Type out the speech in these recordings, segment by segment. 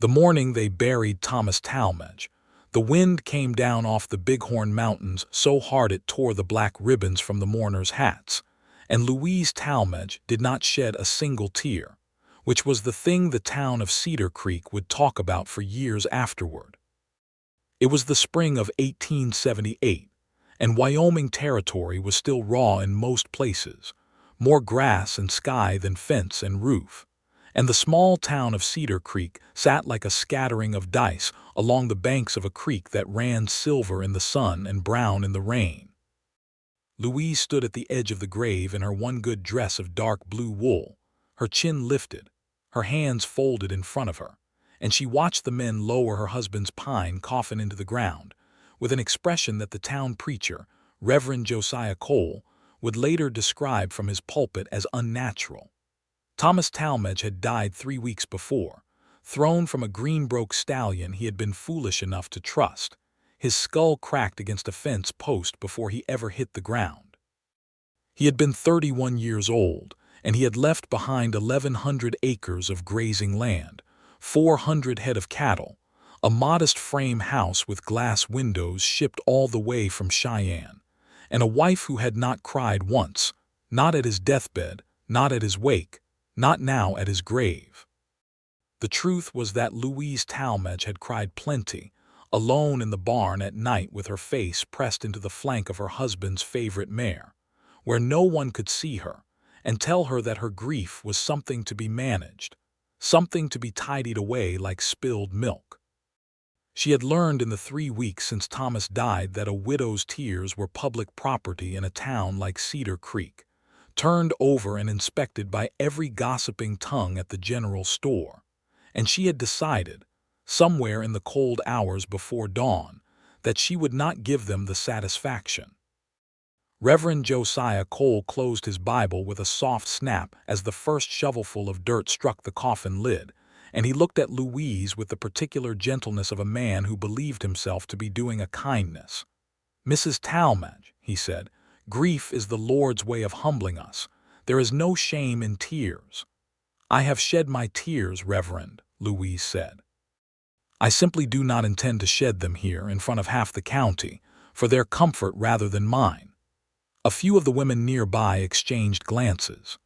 The morning they buried Thomas Talmadge, the wind came down off the Bighorn Mountains so hard it tore the black ribbons from the mourners' hats, and Louise Talmadge did not shed a single tear, which was the thing the town of Cedar Creek would talk about for years afterward. It was the spring of 1878, and Wyoming Territory was still raw in most places, more grass and sky than fence and roof, and the small town of Cedar Creek sat like a scattering of dice along the banks of a creek that ran silver in the sun and brown in the rain. Louise stood at the edge of the grave in her one good dress of dark blue wool, her chin lifted, her hands folded in front of her, and she watched the men lower her husband's pine coffin into the ground, with an expression that the town preacher, Reverend Josiah Cole, would later describe from his pulpit as unnatural. Thomas Talmadge had died 3 weeks before, thrown from a Greenbroke stallion he had been foolish enough to trust, his skull cracked against a fence post before he ever hit the ground. He had been 31 years old, and he had left behind 1,100 acres of grazing land, 400 head of cattle, a modest frame house with glass windows shipped all the way from Cheyenne, and a wife who had not cried once, not at his deathbed, not at his wake, not now at his grave. The truth was that Louise Talmadge had cried plenty, alone in the barn at night with her face pressed into the flank of her husband's favorite mare, where no one could see her, and tell her that her grief was something to be managed, something to be tidied away like spilled milk. She had learned in the 3 weeks since Thomas died that a widow's tears were public property in a town like Cedar Creek, turned over and inspected by every gossiping tongue at the general store, and she had decided, somewhere in the cold hours before dawn, that she would not give them the satisfaction. Reverend Josiah Cole closed his Bible with a soft snap as the first shovelful of dirt struck the coffin lid, and he looked at Louise with the particular gentleness of a man who believed himself to be doing a kindness. "Mrs. Talmadge," he said, "grief is the Lord's way of humbling us. There is no shame in tears." "I have shed my tears, Reverend," Louise said. "I simply do not intend to shed them here in front of half the county, for their comfort rather than mine." A few of the women nearby exchanged glances.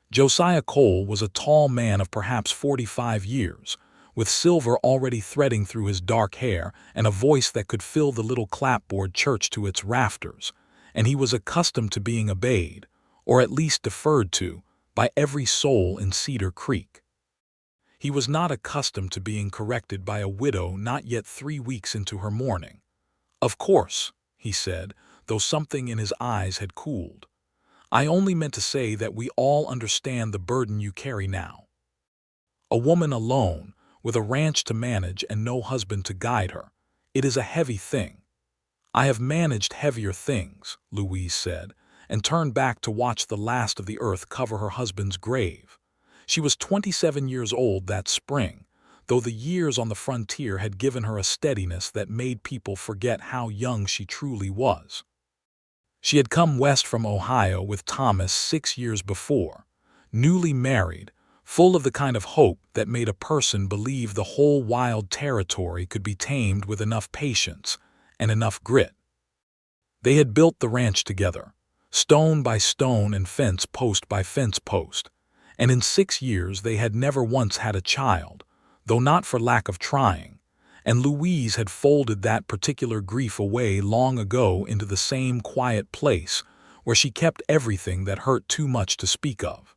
Josiah Cole was a tall man of perhaps 45 years, with silver already threading through his dark hair and a voice that could fill the little clapboard church to its rafters, and he was accustomed to being obeyed, or at least deferred to, by every soul in Cedar Creek. He was not accustomed to being corrected by a widow not yet 3 weeks into her mourning. "Of course," he said, though something in his eyes had cooled. "I only meant to say that we all understand the burden you carry now. A woman alone, with a ranch to manage and no husband to guide her, it is a heavy thing." "I have managed heavier things," Louise said, and turned back to watch the last of the earth cover her husband's grave. She was 27 years old that spring, though the years on the frontier had given her a steadiness that made people forget how young she truly was. She had come west from Ohio with Thomas 6 years before, newly married, full of the kind of hope that made a person believe the whole wild territory could be tamed with enough patience and enough grit. They had built the ranch together, stone by stone and fence post by fence post, and in 6 years they had never once had a child, though not for lack of trying, and Louise had folded that particular grief away long ago into the same quiet place where she kept everything that hurt too much to speak of.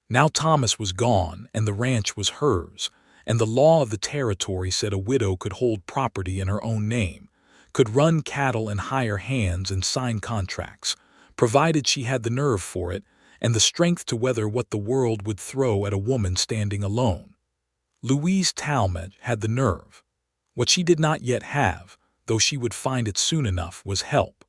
Now Thomas was gone, and the ranch was hers, and the law of the territory said a widow could hold property in her own name, could run cattle and hire hands and sign contracts, provided she had the nerve for it and the strength to weather what the world would throw at a woman standing alone. Louise Talmadge had the nerve. What she did not yet have, though she would find it soon enough, was help.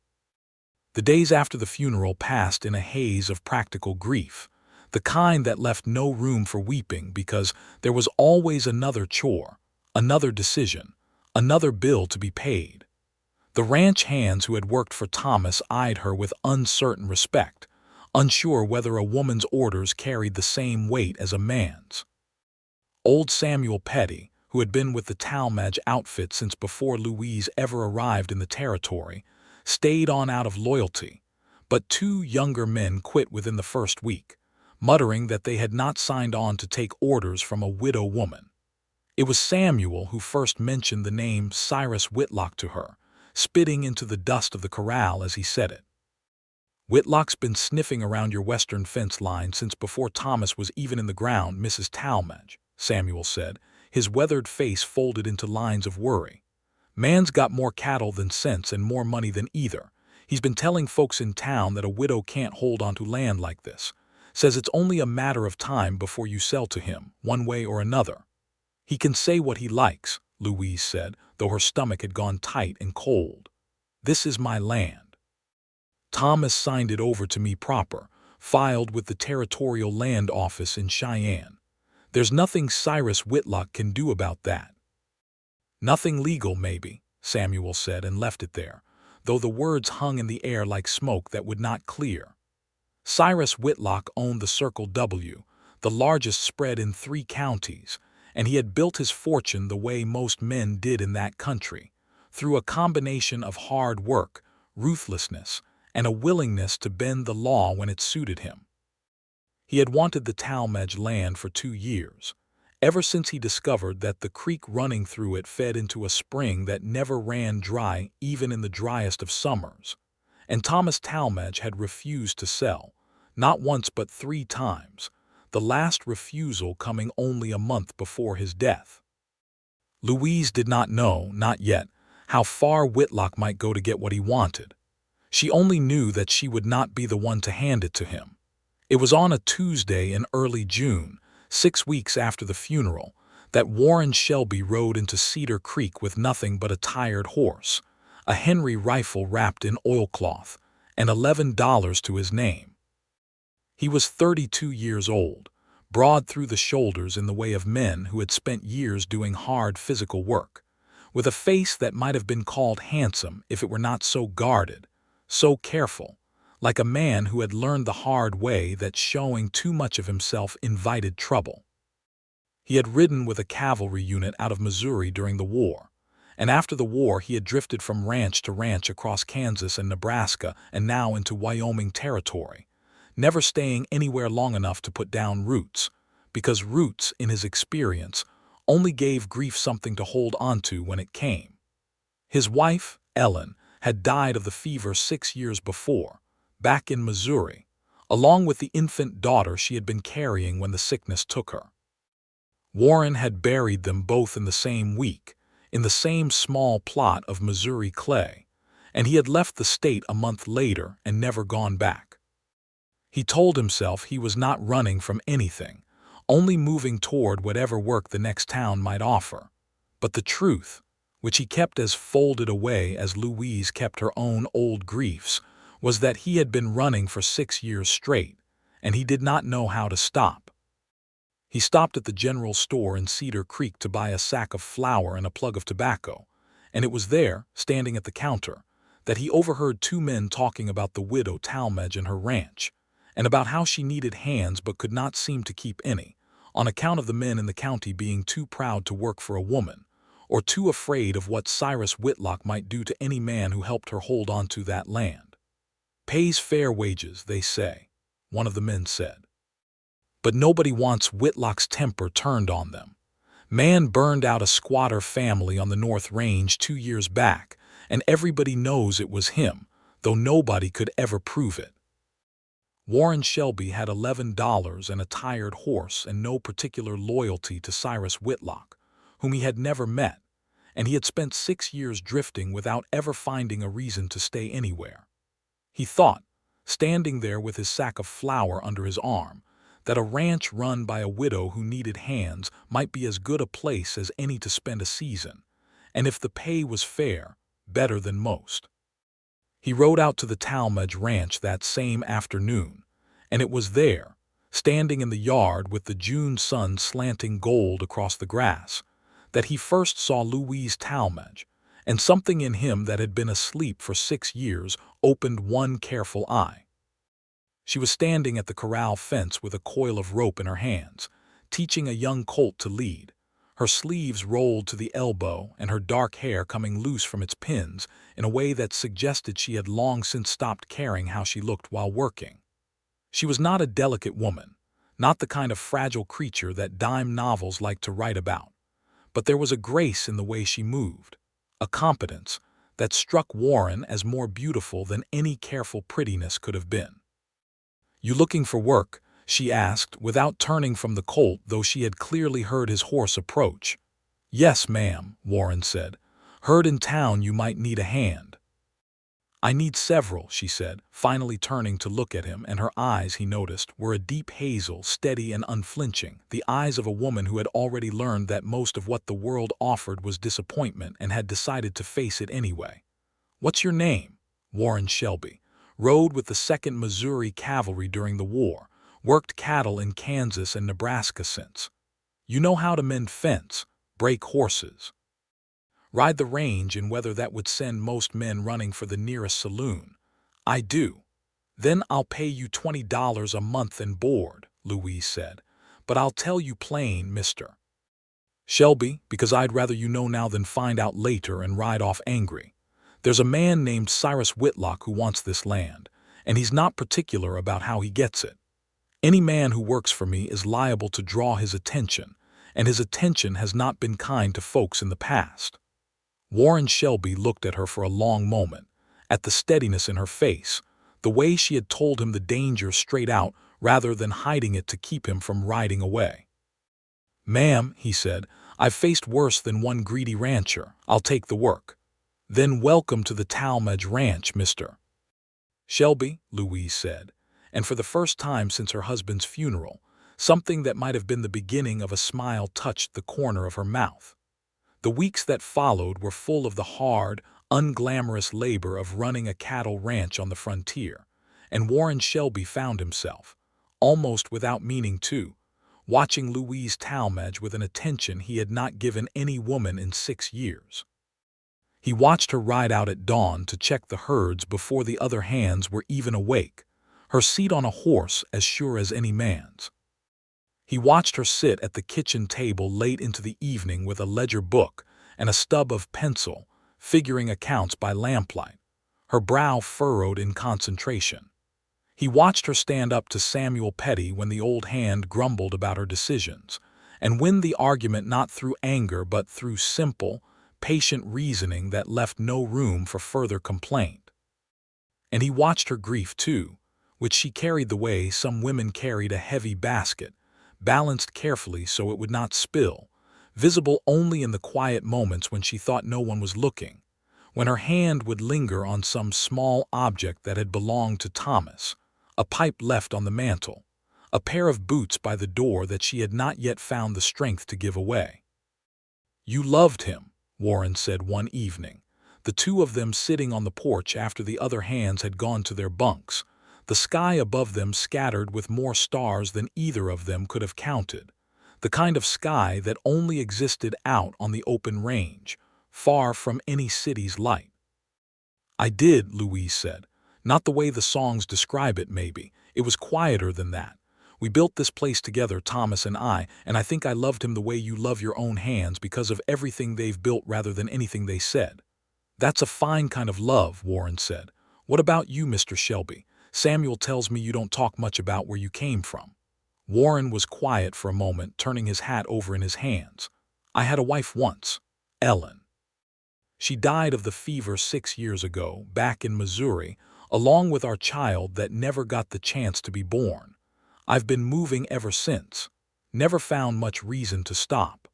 The days after the funeral passed in a haze of practical grief, the kind that left no room for weeping because there was always another chore, another decision, another bill to be paid. The ranch hands who had worked for Thomas eyed her with uncertain respect, unsure whether a woman's orders carried the same weight as a man's. Old Samuel Petty, who had been with the Talmadge outfit since before Louise ever arrived in the territory, stayed on out of loyalty, but 2 younger men quit within the first week, muttering that they had not signed on to take orders from a widow woman. It was Samuel who first mentioned the name Cyrus Whitlock to her, spitting into the dust of the corral as he said it. "Whitlock's been sniffing around your western fence line since before Thomas was even in the ground, Mrs. Talmadge," Samuel said, his weathered face folded into lines of worry. "Man's got more cattle than sense and more money than either. He's been telling folks in town that a widow can't hold onto land like this. Says it's only a matter of time before you sell to him, one way or another." "He can say what he likes," Louise said, though her stomach had gone tight and cold. "This is my land. Thomas signed it over to me proper, filed with the Territorial Land Office in Cheyenne. There's nothing Cyrus Whitlock can do about that." "Nothing legal, maybe," Samuel said and left it there, though the words hung in the air like smoke that would not clear. Cyrus Whitlock owned the Circle W, the largest spread in 3 counties, and he had built his fortune the way most men did in that country, through a combination of hard work, ruthlessness, and a willingness to bend the law when it suited him. He had wanted the Talmadge land for 2 years, ever since he discovered that the creek running through it fed into a spring that never ran dry even in the driest of summers, and Thomas Talmadge had refused to sell, not once but 3 times, the last refusal coming only a month before his death. Louise did not know, not yet, how far Whitlock might go to get what he wanted. She only knew that she would not be the one to hand it to him. It was on a Tuesday in early June, 6 weeks after the funeral, that Warren Shelby rode into Cedar Creek with nothing but a tired horse, a Henry rifle wrapped in oilcloth, and $11 to his name. He was 32 years old, broad through the shoulders in the way of men who had spent years doing hard physical work, with a face that might have been called handsome if it were not so guarded, so careful, like a man who had learned the hard way that showing too much of himself invited trouble. He had ridden with a cavalry unit out of Missouri during the war, and after the war he had drifted from ranch to ranch across Kansas and Nebraska and now into Wyoming Territory, never staying anywhere long enough to put down roots, because roots, in his experience, only gave grief something to hold onto when it came. His wife, Ellen, had died of the fever 6 years before, back in Missouri, along with the infant daughter she had been carrying when the sickness took her. Warren had buried them both in the same week, in the same small plot of Missouri clay, and he had left the state a month later and never gone back. He told himself he was not running from anything, only moving toward whatever work the next town might offer. But the truth, which he kept as folded away as Louise kept her own old griefs, was that he had been running for 6 years straight, and he did not know how to stop. He stopped at the general store in Cedar Creek to buy a sack of flour and a plug of tobacco, and it was there, standing at the counter, that he overheard 2 men talking about the widow Talmadge and her ranch, and about how she needed hands but could not seem to keep any, on account of the men in the county being too proud to work for a woman, or too afraid of what Cyrus Whitlock might do to any man who helped her hold on to that land. "Pays fair wages, they say," one of the men said. "But nobody wants Whitlock's temper turned on them. Man burned out a squatter family on the North Range 2 years back, and everybody knows it was him, though nobody could ever prove it." Warren Shelby had $11 and a tired horse and no particular loyalty to Cyrus Whitlock, whom he had never met, and he had spent 6 years drifting without ever finding a reason to stay anywhere. He thought, standing there with his sack of flour under his arm, that a ranch run by a widow who needed hands might be as good a place as any to spend a season, and if the pay was fair, better than most. He rode out to the Talmadge ranch that same afternoon, and it was there, standing in the yard with the June sun slanting gold across the grass, that he first saw Louise Talmadge, and something in him that had been asleep for 6 years opened one careful eye. She was standing at the corral fence with a coil of rope in her hands, teaching a young colt to lead, her sleeves rolled to the elbow and her dark hair coming loose from its pins in a way that suggested she had long since stopped caring how she looked while working. She was not a delicate woman, not the kind of fragile creature that dime novels like to write about, but there was a grace in the way she moved, a competence that struck Warren as more beautiful than any careful prettiness could have been. "You looking for work?" she asked, without turning from the colt, though she had clearly heard his horse approach. "Yes, ma'am," Warren said. "Heard in town you might need a hand." "I need several," she said, finally turning to look at him, and her eyes, he noticed, were a deep hazel, steady and unflinching, the eyes of a woman who had already learned that most of what the world offered was disappointment and had decided to face it anyway. "What's your name?" "Warren Shelby. Rode with the 2nd Missouri Cavalry during the war. Worked cattle in Kansas and Nebraska since. You know how to mend fence, break horses, ride the range in weather that would send most men running for the nearest saloon." "I do." "Then I'll pay you $20 a month and board," Louise said. "But I'll tell you plain, Mr. Shelby, because I'd rather you know now than find out later and ride off angry. There's a man named Cyrus Whitlock who wants this land, and he's not particular about how he gets it. Any man who works for me is liable to draw his attention, and his attention has not been kind to folks in the past." Warren Shelby looked at her for a long moment, at the steadiness in her face, the way she had told him the danger straight out rather than hiding it to keep him from riding away. "Ma'am," he said, "I've faced worse than one greedy rancher. I'll take the work." "Then welcome to the Talmadge Ranch, Mr. Shelby," Louise said, and for the first time since her husband's funeral, something that might have been the beginning of a smile touched the corner of her mouth. The weeks that followed were full of the hard, unglamorous labor of running a cattle ranch on the frontier, and Warren Shelby found himself, almost without meaning to, watching Louise Talmadge with an attention he had not given any woman in 6 years. He watched her ride out at dawn to check the herds before the other hands were even awake, her seat on a horse as sure as any man's. He watched her sit at the kitchen table late into the evening with a ledger book and a stub of pencil, figuring accounts by lamplight, her brow furrowed in concentration. He watched her stand up to Samuel Petty when the old hand grumbled about her decisions, and win the argument not through anger but through simple, patient reasoning that left no room for further complaint. And he watched her grief, too, which she carried the way some women carried a heavy basket, balanced carefully so it would not spill, visible only in the quiet moments when she thought no one was looking, when her hand would linger on some small object that had belonged to Thomas, a pipe left on the mantel, a pair of boots by the door that she had not yet found the strength to give away. "You loved him," Warren said one evening, the two of them sitting on the porch after the other hands had gone to their bunks, the sky above them scattered with more stars than either of them could have counted, the kind of sky that only existed out on the open range, far from any city's light. "I did," Louise said. "Not the way the songs describe it, maybe. It was quieter than that. We built this place together, Thomas and I think I loved him the way you love your own hands because of everything they've built rather than anything they said." "That's a fine kind of love," Warren said. "What about you, Mr. Shelby? Samuel tells me you don't talk much about where you came from." Warren was quiet for a moment, turning his hat over in his hands. "I had a wife once, Ellen. She died of the fever 6 years ago, back in Missouri, along with our child that never got the chance to be born. I've been moving ever since. Never found much reason to stop."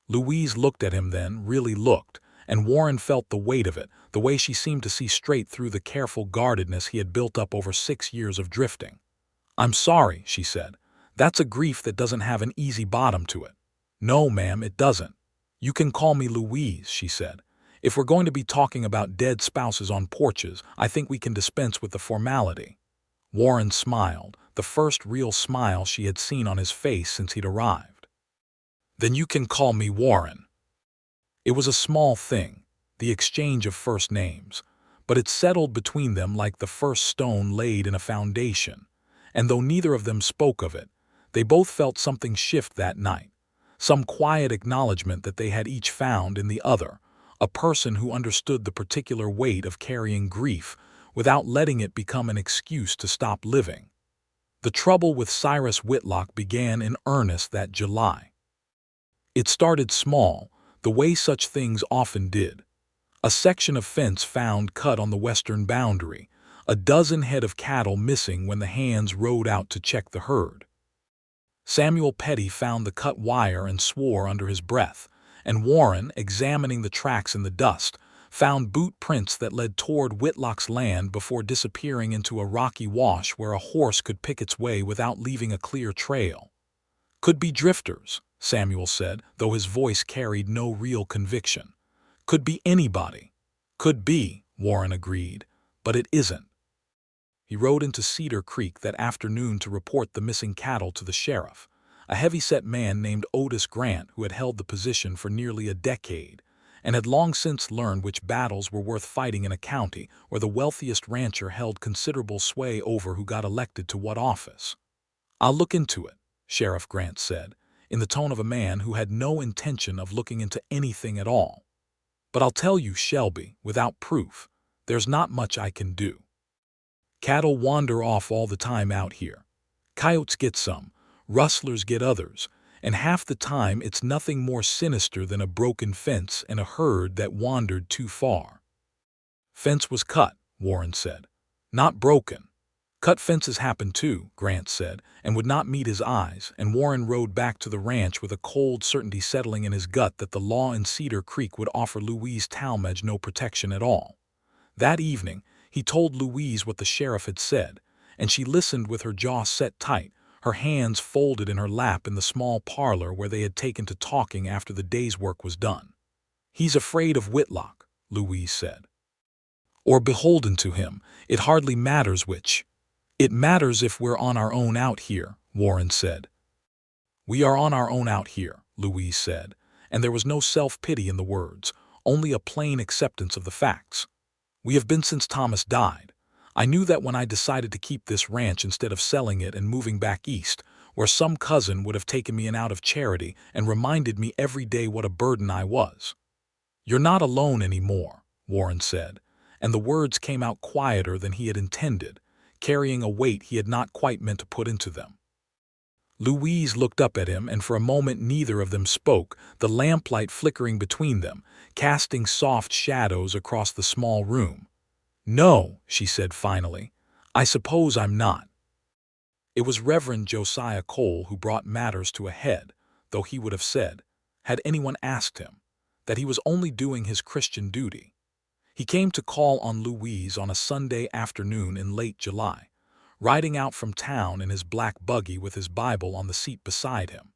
Louise looked at him then, really looked, and Warren felt the weight of it, the way she seemed to see straight through the careful guardedness he had built up over 6 years of drifting. "I'm sorry," she said. "That's a grief that doesn't have an easy bottom to it." "No, ma'am, it doesn't." "You can call me Louise," she said. "If we're going to be talking about dead spouses on porches, I think we can dispense with the formality." Warren smiled, the first real smile she had seen on his face since he'd arrived. "Then you can call me Warren." It was a small thing, the exchange of first names, but it settled between them like the first stone laid in a foundation, and though neither of them spoke of it, they both felt something shift that night, some quiet acknowledgement that they had each found in the other, a person who understood the particular weight of carrying grief without letting it become an excuse to stop living. The trouble with Cyrus Whitlock began in earnest that July. It started small, the way such things often did. A section of fence found cut on the western boundary, a dozen head of cattle missing when the hands rode out to check the herd. Samuel Petty found the cut wire and swore under his breath, and Warren, examining the tracks in the dust, found boot prints that led toward Whitlock's land before disappearing into a rocky wash where a horse could pick its way without leaving a clear trail. "Could be drifters," Samuel said, though his voice carried no real conviction. "Could be anybody." "Could be," Warren agreed, "but it isn't." He rode into Cedar Creek that afternoon to report the missing cattle to the sheriff, a heavy-set man named Otis Grant who had held the position for nearly a decade and had long since learned which battles were worth fighting in a county where the wealthiest rancher held considerable sway over who got elected to what office. "I'll look into it," Sheriff Grant said, in the tone of a man who had no intention of looking into anything at all. "But I'll tell you, Shelby, without proof, there's not much I can do. Cattle wander off all the time out here. Coyotes get some, rustlers get others, and half the time it's nothing more sinister than a broken fence and a herd that wandered too far." "Fence was cut," Warren said. "Not broken." "Cut fences happen too," Grant said, and would not meet his eyes, and Warren rode back to the ranch with a cold certainty settling in his gut that the law in Cedar Creek would offer Louise Talmadge no protection at all. That evening, he told Louise what the sheriff had said, and she listened with her jaw set tight, her hands folded in her lap in the small parlor where they had taken to talking after the day's work was done. "He's afraid of Whitlock," Louise said. "Or beholden to him. It hardly matters which." "It matters if we're on our own out here," Warren said. "We are on our own out here," Louise said, and there was no self-pity in the words, only a plain acceptance of the facts. "We have been since Thomas died. I knew that when I decided to keep this ranch instead of selling it and moving back east, where some cousin would have taken me in out of charity and reminded me every day what a burden I was." "You're not alone anymore," Warren said, and the words came out quieter than he had intended, carrying a weight he had not quite meant to put into them. Louise looked up at him, and for a moment neither of them spoke, the lamplight flickering between them, casting soft shadows across the small room. "No," she said finally, "I suppose I'm not." It was Reverend Josiah Cole who brought matters to a head, though he would have said, had anyone asked him, that he was only doing his Christian duty. He came to call on Louise on a Sunday afternoon in late July, riding out from town in his black buggy with his Bible on the seat beside him,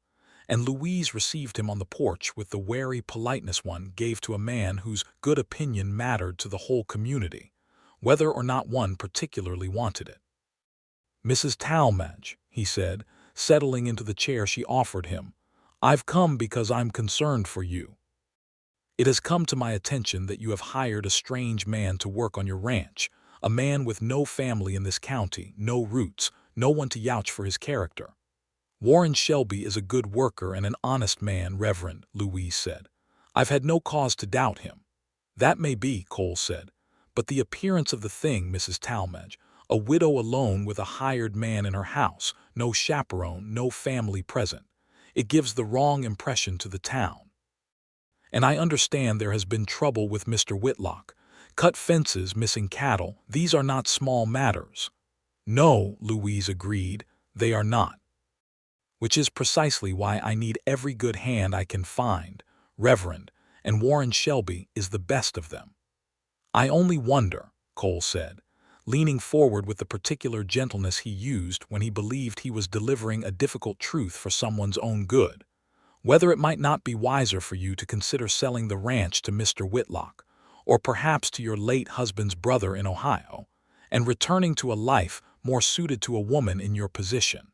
and Louise received him on the porch with the wary politeness one gave to a man whose good opinion mattered to the whole community, whether or not one particularly wanted it. "Mrs. Talmadge," he said, settling into the chair she offered him, "I've come because I'm concerned for you. It has come to my attention that you have hired a strange man to work on your ranch, a man with no family in this county, no roots, no one to vouch for his character." "Warren Shelby is a good worker and an honest man, Reverend," Louise said. "I've had no cause to doubt him." "That may be," Cole said, "but the appearance of the thing, Mrs. Talmadge, a widow alone with a hired man in her house, no chaperone, no family present, it gives the wrong impression to the town. And I understand there has been trouble with Mr. Whitlock. Cut fences, missing cattle, these are not small matters." "No," Louise agreed, "they are not. Which is precisely why I need every good hand I can find, Reverend, and Warren Shelby is the best of them." "I only wonder," Cole said, leaning forward with the particular gentleness he used when he believed he was delivering a difficult truth for someone's own good, "whether it might not be wiser for you to consider selling the ranch to Mr. Whitlock, or perhaps to your late husband's brother in Ohio, and returning to a life more suited to a woman in your position.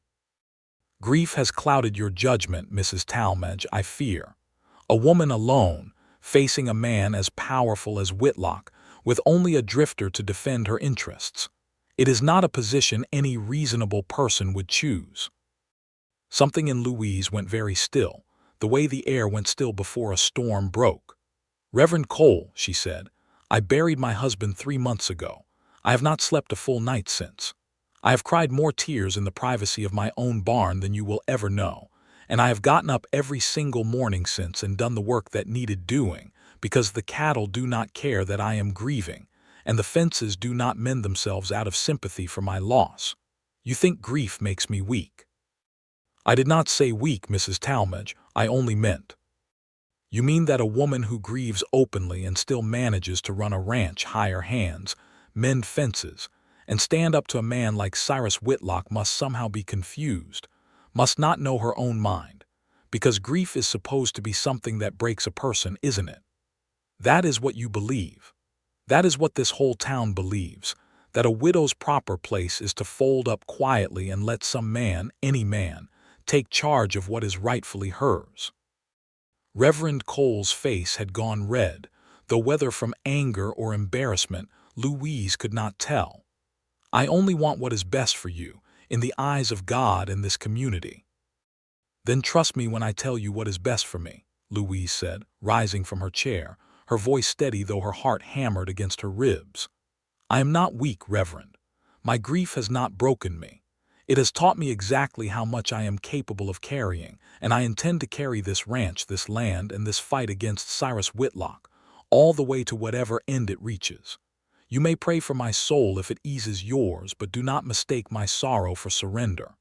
Grief has clouded your judgment, Mrs. Talmadge, I fear. A woman alone, facing a man as powerful as Whitlock, with only a drifter to defend her interests. It is not a position any reasonable person would choose." Something in Louise went very still, the way the air went still before a storm broke. "Reverend Cole," she said, "I buried my husband 3 months ago. I have not slept a full night since. I have cried more tears in the privacy of my own barn than you will ever know, and I have gotten up every single morning since and done the work that needed doing, because the cattle do not care that I am grieving, and the fences do not mend themselves out of sympathy for my loss. You think grief makes me weak." "I did not say weak, Mrs. Talmadge. I only meant—" "You mean that a woman who grieves openly and still manages to run a ranch, hire hands, mend fences, and stand up to a man like Cyrus Whitlock must somehow be confused, must not know her own mind, because grief is supposed to be something that breaks a person, isn't it? That is what you believe. That is what this whole town believes, that a widow's proper place is to fold up quietly and let some man, any man, take charge of what is rightfully hers." Reverend Cole's face had gone red, though whether from anger or embarrassment, Louise could not tell. "I only want what is best for you, in the eyes of God and this community." "Then trust me when I tell you what is best for me," Louise said, rising from her chair, her voice steady though her heart hammered against her ribs. "I am not weak, Reverend. My grief has not broken me. It has taught me exactly how much I am capable of carrying, and I intend to carry this ranch, this land, and this fight against Cyrus Whitlock, all the way to whatever end it reaches. You may pray for my soul if it eases yours, but do not mistake my sorrow for surrender."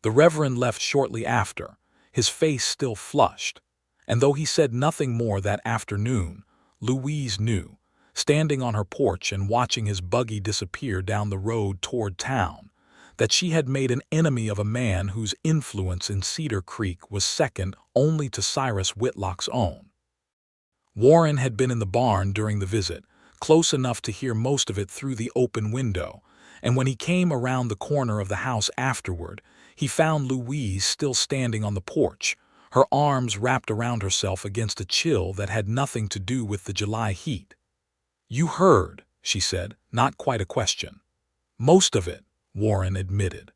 The Reverend left shortly after, his face still flushed, and though he said nothing more that afternoon, Louise knew, standing on her porch and watching his buggy disappear down the road toward town, that she had made an enemy of a man whose influence in Cedar Creek was second only to Cyrus Whitlock's own. Warren had been in the barn during the visit, close enough to hear most of it through the open window, and when he came around the corner of the house afterward, he found Louise still standing on the porch, her arms wrapped around herself against a chill that had nothing to do with the July heat. "You heard," she said, not quite a question. "Most of it," Warren admitted.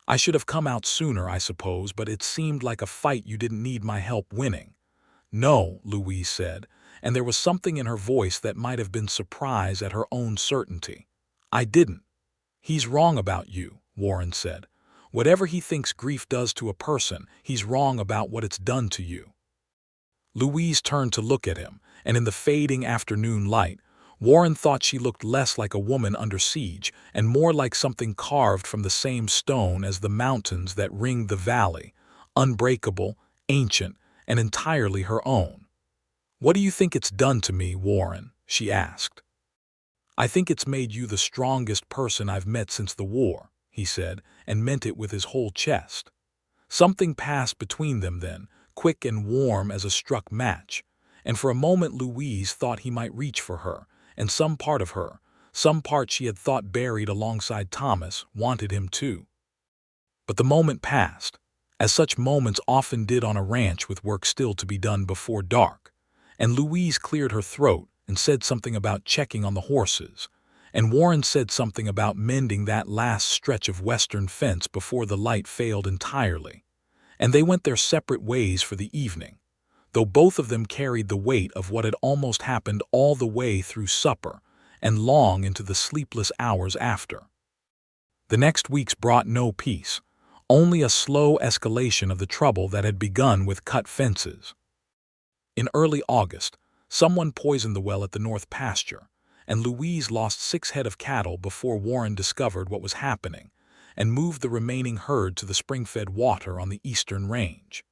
"I should have come out sooner, I suppose, but it seemed like a fight you didn't need my help winning." "No," Louise said, and there was something in her voice that might have been surprise at her own certainty. "I didn't." "He's wrong about you," Warren said. "Whatever he thinks grief does to a person, he's wrong about what it's done to you." Louise turned to look at him, and in the fading afternoon light, Warren thought she looked less like a woman under siege and more like something carved from the same stone as the mountains that ringed the valley, unbreakable, ancient, and entirely her own. "What do you think it's done to me, Warren?" she asked. "I think it's made you the strongest person I've met since the war," he said, and meant it with his whole chest. Something passed between them then, quick and warm as a struck match, and for a moment Louise thought he might reach for her, and some part of her, some part she had thought buried alongside Thomas, wanted him too. But the moment passed, as such moments often did on a ranch with work still to be done before dark, and Louise cleared her throat and said something about checking on the horses, and Warren said something about mending that last stretch of western fence before the light failed entirely, and they went their separate ways for the evening, though both of them carried the weight of what had almost happened all the way through supper and long into the sleepless hours after. The next weeks brought no peace, only a slow escalation of the trouble that had begun with cut fences. In early August, someone poisoned the well at the north pasture, and Louise lost 6 head of cattle before Warren discovered what was happening and moved the remaining herd to the spring-fed water on the eastern range.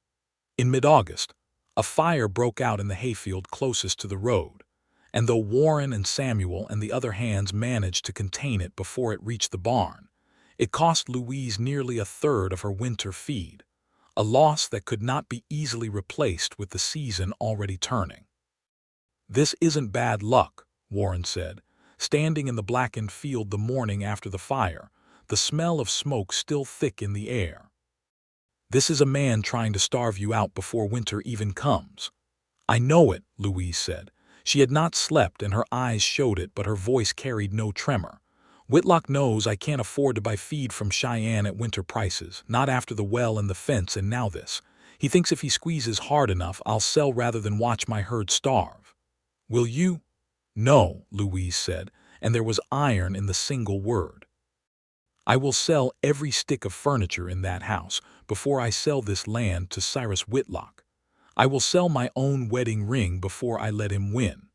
In mid-August, a fire broke out in the hayfield closest to the road, and though Warren and Samuel and the other hands managed to contain it before it reached the barn, it cost Louise nearly a third of her winter feed, a loss that could not be easily replaced with the season already turning. "This isn't bad luck," Warren said, standing in the blackened field the morning after the fire, the smell of smoke still thick in the air. "This is a man trying to starve you out before winter even comes." "I know it," Louise said. She had not slept and her eyes showed it, but her voice carried no tremor. "Whitlock knows I can't afford to buy feed from Cheyenne at winter prices, not after the well and the fence and now this. He thinks if he squeezes hard enough, I'll sell rather than watch my herd starve. Will you?" "No," Louise said, and there was iron in the single word. "I will sell every stick of furniture in that house before I sell this land to Cyrus Whitlock. I will sell my own wedding ring before I let him win."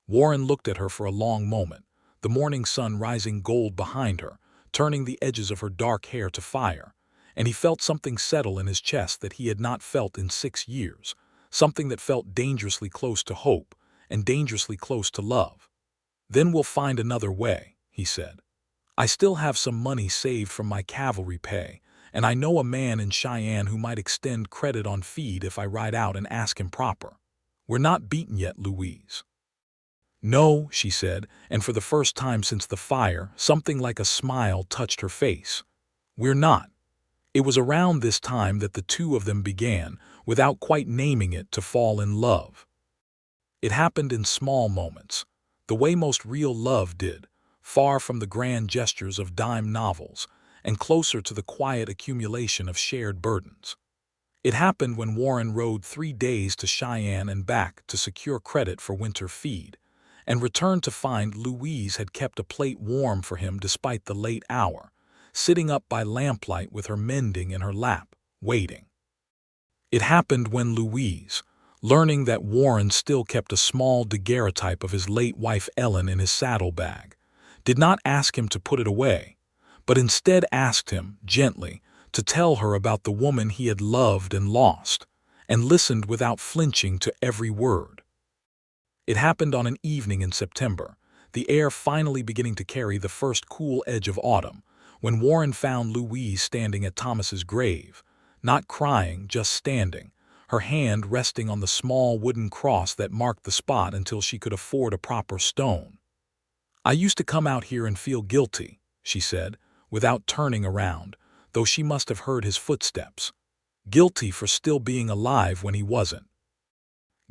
Warren looked at her for a long moment, the morning sun rising gold behind her, turning the edges of her dark hair to fire, and he felt something settle in his chest that he had not felt in 6 years, something that felt dangerously close to hope and dangerously close to love. "Then we'll find another way," he said. "I still have some money saved from my cavalry pay, and I know a man in Cheyenne who might extend credit on feed if I ride out and ask him proper. We're not beaten yet, Louise." "No," she said, and for the first time since the fire, something like a smile touched her face. "We're not." It was around this time that the two of them began, without quite naming it, to fall in love. It happened in small moments, the way most real love did, far from the grand gestures of dime novels, and closer to the quiet accumulation of shared burdens. It happened when Warren rode 3 days to Cheyenne and back to secure credit for winter feed, and returned to find Louise had kept a plate warm for him despite the late hour, sitting up by lamplight with her mending in her lap, waiting. It happened when Louise, learning that Warren still kept a small daguerreotype of his late wife Ellen in his saddlebag, did not ask him to put it away, but instead asked him, gently, to tell her about the woman he had loved and lost, and listened without flinching to every word. It happened on an evening in September, the air finally beginning to carry the first cool edge of autumn, when Warren found Louise standing at Thomas's grave, not crying, just standing, her hand resting on the small wooden cross that marked the spot until she could afford a proper stone. "I used to come out here and feel guilty," she said, without turning around, though she must have heard his footsteps. "Guilty for still being alive when he wasn't.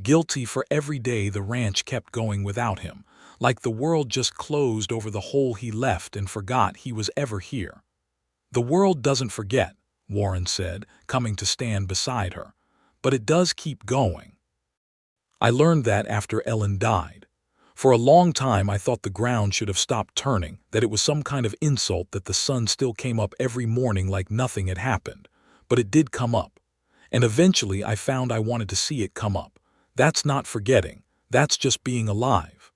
Guilty for every day the ranch kept going without him, like the world just closed over the hole he left and forgot he was ever here." "The world doesn't forget," Warren said, coming to stand beside her, "but it does keep going. I learned that after Ellen died. For a long time I thought the ground should have stopped turning, that it was some kind of insult that the sun still came up every morning like nothing had happened. But it did come up. And eventually I found I wanted to see it come up. That's not forgetting. That's just being alive."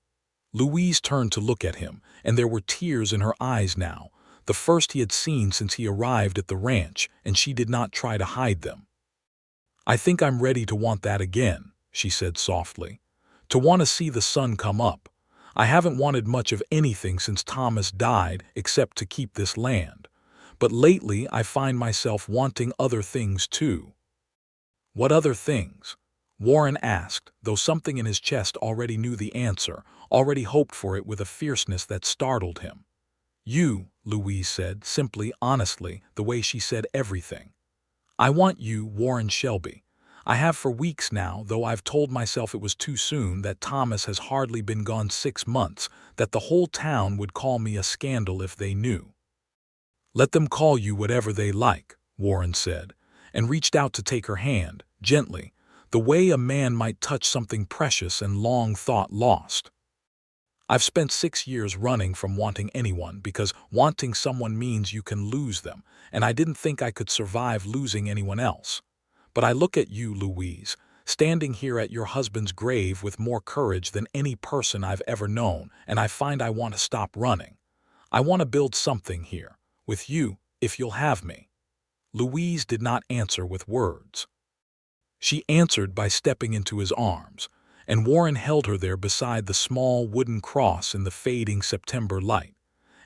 Louise turned to look at him, and there were tears in her eyes now, the first he had seen since he arrived at the ranch, and she did not try to hide them. "I think I'm ready to want that again," she said softly. "To want to see the sun come up. I haven't wanted much of anything since Thomas died except to keep this land. But lately I find myself wanting other things too." "What other things?" Warren asked, though something in his chest already knew the answer, already hoped for it with a fierceness that startled him. "You," Louise said, simply, honestly, the way she said everything. "I want you, Warren Shelby. I have for weeks now, though I've told myself it was too soon, that Thomas has hardly been gone 6 months, that the whole town would call me a scandal if they knew." "Let them call you whatever they like," Warren said, and reached out to take her hand, gently, the way a man might touch something precious and long thought lost. "I've spent 6 years running from wanting anyone because wanting someone means you can lose them, and I didn't think I could survive losing anyone else. But I look at you, Louise, standing here at your husband's grave with more courage than any person I've ever known, and I find I want to stop running. I want to build something here, with you, if you'll have me." Louise did not answer with words. She answered by stepping into his arms, and Warren held her there beside the small wooden cross in the fading September light,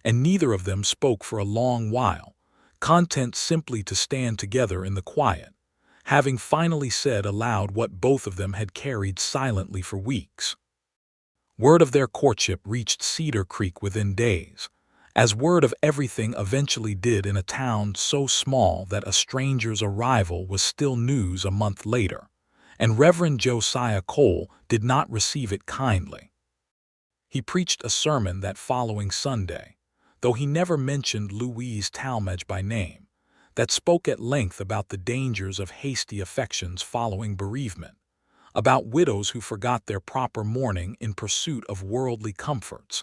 and neither of them spoke for a long while, content simply to stand together in the quiet, having finally said aloud what both of them had carried silently for weeks. Word of their courtship reached Cedar Creek within days, as word of everything eventually did in a town so small that a stranger's arrival was still news a month later, and Reverend Josiah Cole did not receive it kindly. He preached a sermon that following Sunday, though he never mentioned Louise Talmadge by name, that spoke at length about the dangers of hasty affections following bereavement, about widows who forgot their proper mourning in pursuit of worldly comforts,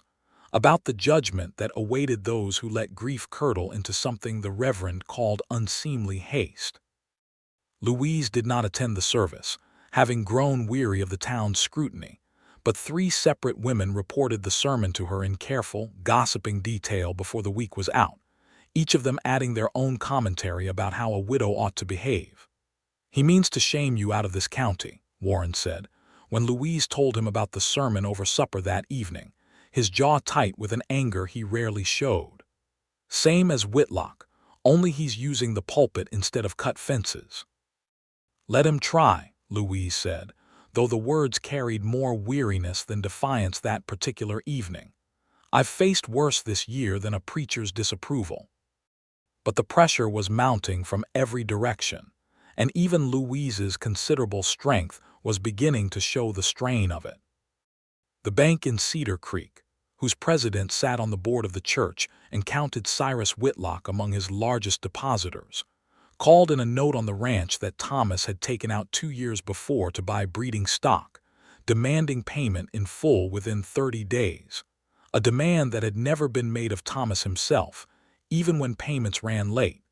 about the judgment that awaited those who let grief curdle into something the Reverend called unseemly haste. Louise did not attend the service, having grown weary of the town's scrutiny, but 3 separate women reported the sermon to her in careful, gossiping detail before the week was out, each of them adding their own commentary about how a widow ought to behave. "He means to shame you out of this county," Warren said, when Louise told him about the sermon over supper that evening, his jaw tight with an anger he rarely showed. "Same as Whitlock, only he's using the pulpit instead of cut fences." "Let him try," Louise said, though the words carried more weariness than defiance that particular evening. "I've faced worse this year than a preacher's disapproval." But the pressure was mounting from every direction, and even Louise's considerable strength was beginning to show the strain of it. The bank in Cedar Creek, whose president sat on the board of the church and counted Cyrus Whitlock among his largest depositors, called in a note on the ranch that Thomas had taken out 2 years before to buy breeding stock, demanding payment in full within 30 days, a demand that had never been made of Thomas himself, even when payments ran late,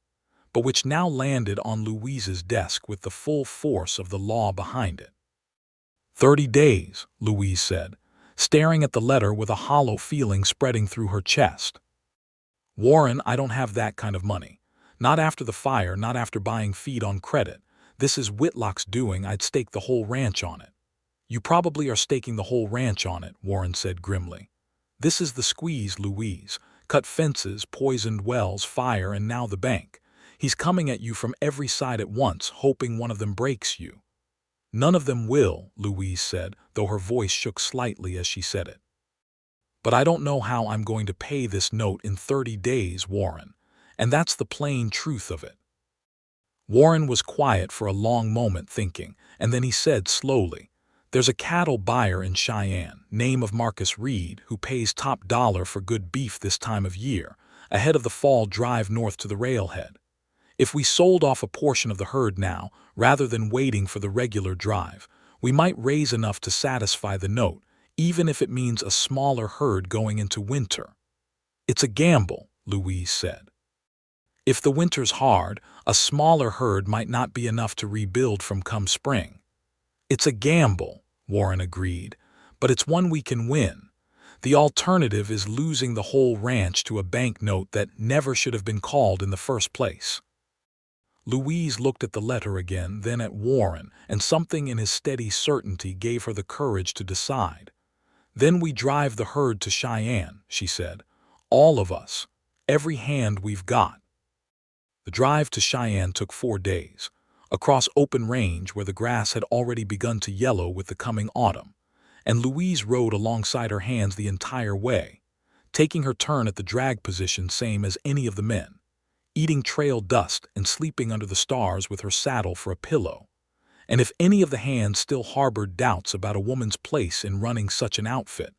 but which now landed on Louise's desk with the full force of the law behind it. 30 days, Louise said, staring at the letter with a hollow feeling spreading through her chest. "Warren, I don't have that kind of money. Not after the fire, not after buying feed on credit. This is Whitlock's doing. I'd stake the whole ranch on it." "You probably are staking the whole ranch on it," Warren said grimly. "This is the squeeze, Louise. Cut fences, poisoned wells, fire, and now the bank. He's coming at you from every side at once, hoping one of them breaks you." "None of them will," Louise said, though her voice shook slightly as she said it. "But I don't know how I'm going to pay this note in 30 days, Warren, and that's the plain truth of it." Warren was quiet for a long moment thinking, and then he said slowly, "There's a cattle buyer in Cheyenne, name of Marcus Reed, who pays top dollar for good beef this time of year, ahead of the fall drive north to the railhead. If we sold off a portion of the herd now, rather than waiting for the regular drive, we might raise enough to satisfy the note, even if it means a smaller herd going into winter." "It's a gamble," Louise said. "If the winter's hard, a smaller herd might not be enough to rebuild from come spring." "It's a gamble," Warren agreed, "but it's one we can win. The alternative is losing the whole ranch to a bank note that never should have been called in the first place." Louise looked at the letter again, then at Warren, and something in his steady certainty gave her the courage to decide. "Then we drive the herd to Cheyenne," she said. "All of us. Every hand we've got." The drive to Cheyenne took 4 days, across open range where the grass had already begun to yellow with the coming autumn, and Louise rode alongside her hands the entire way, taking her turn at the drag position same as any of the men, eating trail dust and sleeping under the stars with her saddle for a pillow. And if any of the hands still harbored doubts about a woman's place in running such an outfit,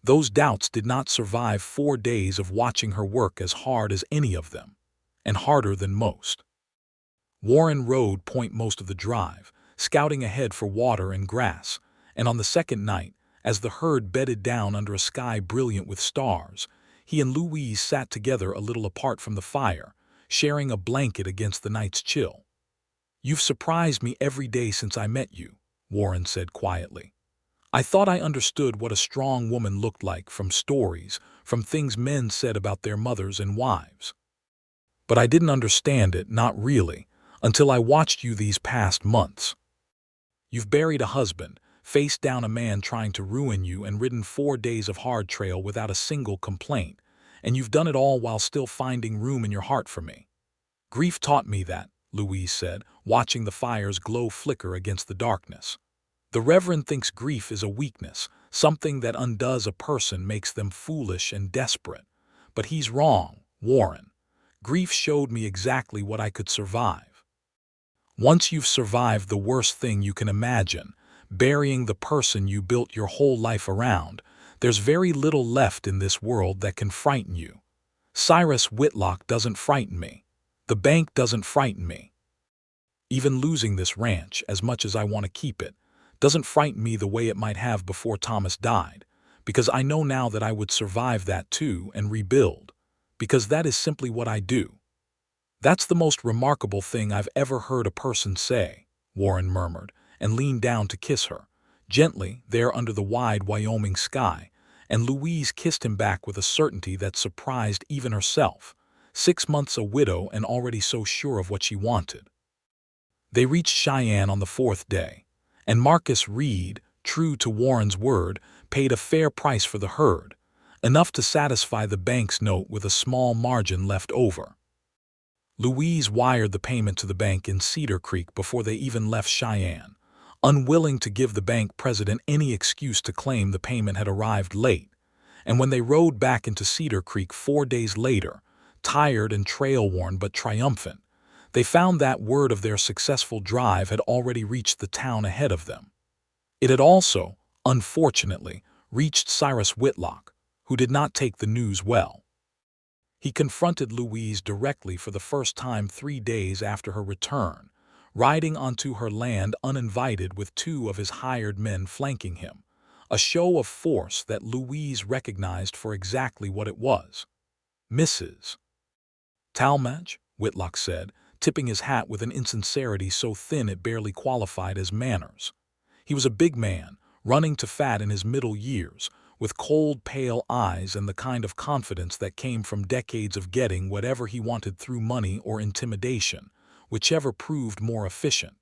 those doubts did not survive 4 days of watching her work as hard as any of them, and harder than most. Warren rode point most of the drive, scouting ahead for water and grass, and on the second night, as the herd bedded down under a sky brilliant with stars, he and Louise sat together a little apart from the fire, sharing a blanket against the night's chill. "You've surprised me every day since I met you," Warren said quietly. "I thought I understood what a strong woman looked like from stories, from things men said about their mothers and wives. But I didn't understand it, not really, until I watched you these past months. You've buried a husband, faced down a man trying to ruin you, and ridden 4 days of hard trail without a single complaint, and you've done it all while still finding room in your heart for me. Grief taught me that," Louise said, watching the fire's glow flicker against the darkness. "The Reverend thinks grief is a weakness, something that undoes a person, makes them foolish and desperate. But he's wrong, Warren. Grief showed me exactly what I could survive. Once you've survived the worst thing you can imagine, burying the person you built your whole life around, there's very little left in this world that can frighten you. Cyrus Whitlock doesn't frighten me. The bank doesn't frighten me. Even losing this ranch, as much as I want to keep it, doesn't frighten me the way it might have before Thomas died, because I know now that I would survive that too and rebuild, because that is simply what I do. That's the most remarkable thing I've ever heard a person say, Warren murmured, and leaned down to kiss her, gently there under the wide Wyoming sky, and Louise kissed him back with a certainty that surprised even herself, 6 months a widow and already so sure of what she wanted. They reached Cheyenne on the 4th day, and Marcus Reed, true to Warren's word, paid a fair price for the herd, enough to satisfy the bank's note with a small margin left over. Louise wired the payment to the bank in Cedar Creek before they even left Cheyenne, unwilling to give the bank president any excuse to claim the payment had arrived late, and when they rode back into Cedar Creek 4 days later, tired and trail-worn but triumphant, they found that word of their successful drive had already reached the town ahead of them. It had also, unfortunately, reached Cyrus Whitlock, who did not take the news well. He confronted Louise directly for the first time 3 days after her return, riding onto her land uninvited with 2 of his hired men flanking him, a show of force that Louise recognized for exactly what it was. "Mrs. Talmadge," Whitlock said, tipping his hat with an insincerity so thin it barely qualified as manners. He was a big man, running to fat in his middle years, with cold, pale eyes and the kind of confidence that came from decades of getting whatever he wanted through money or intimidation, whichever proved more efficient.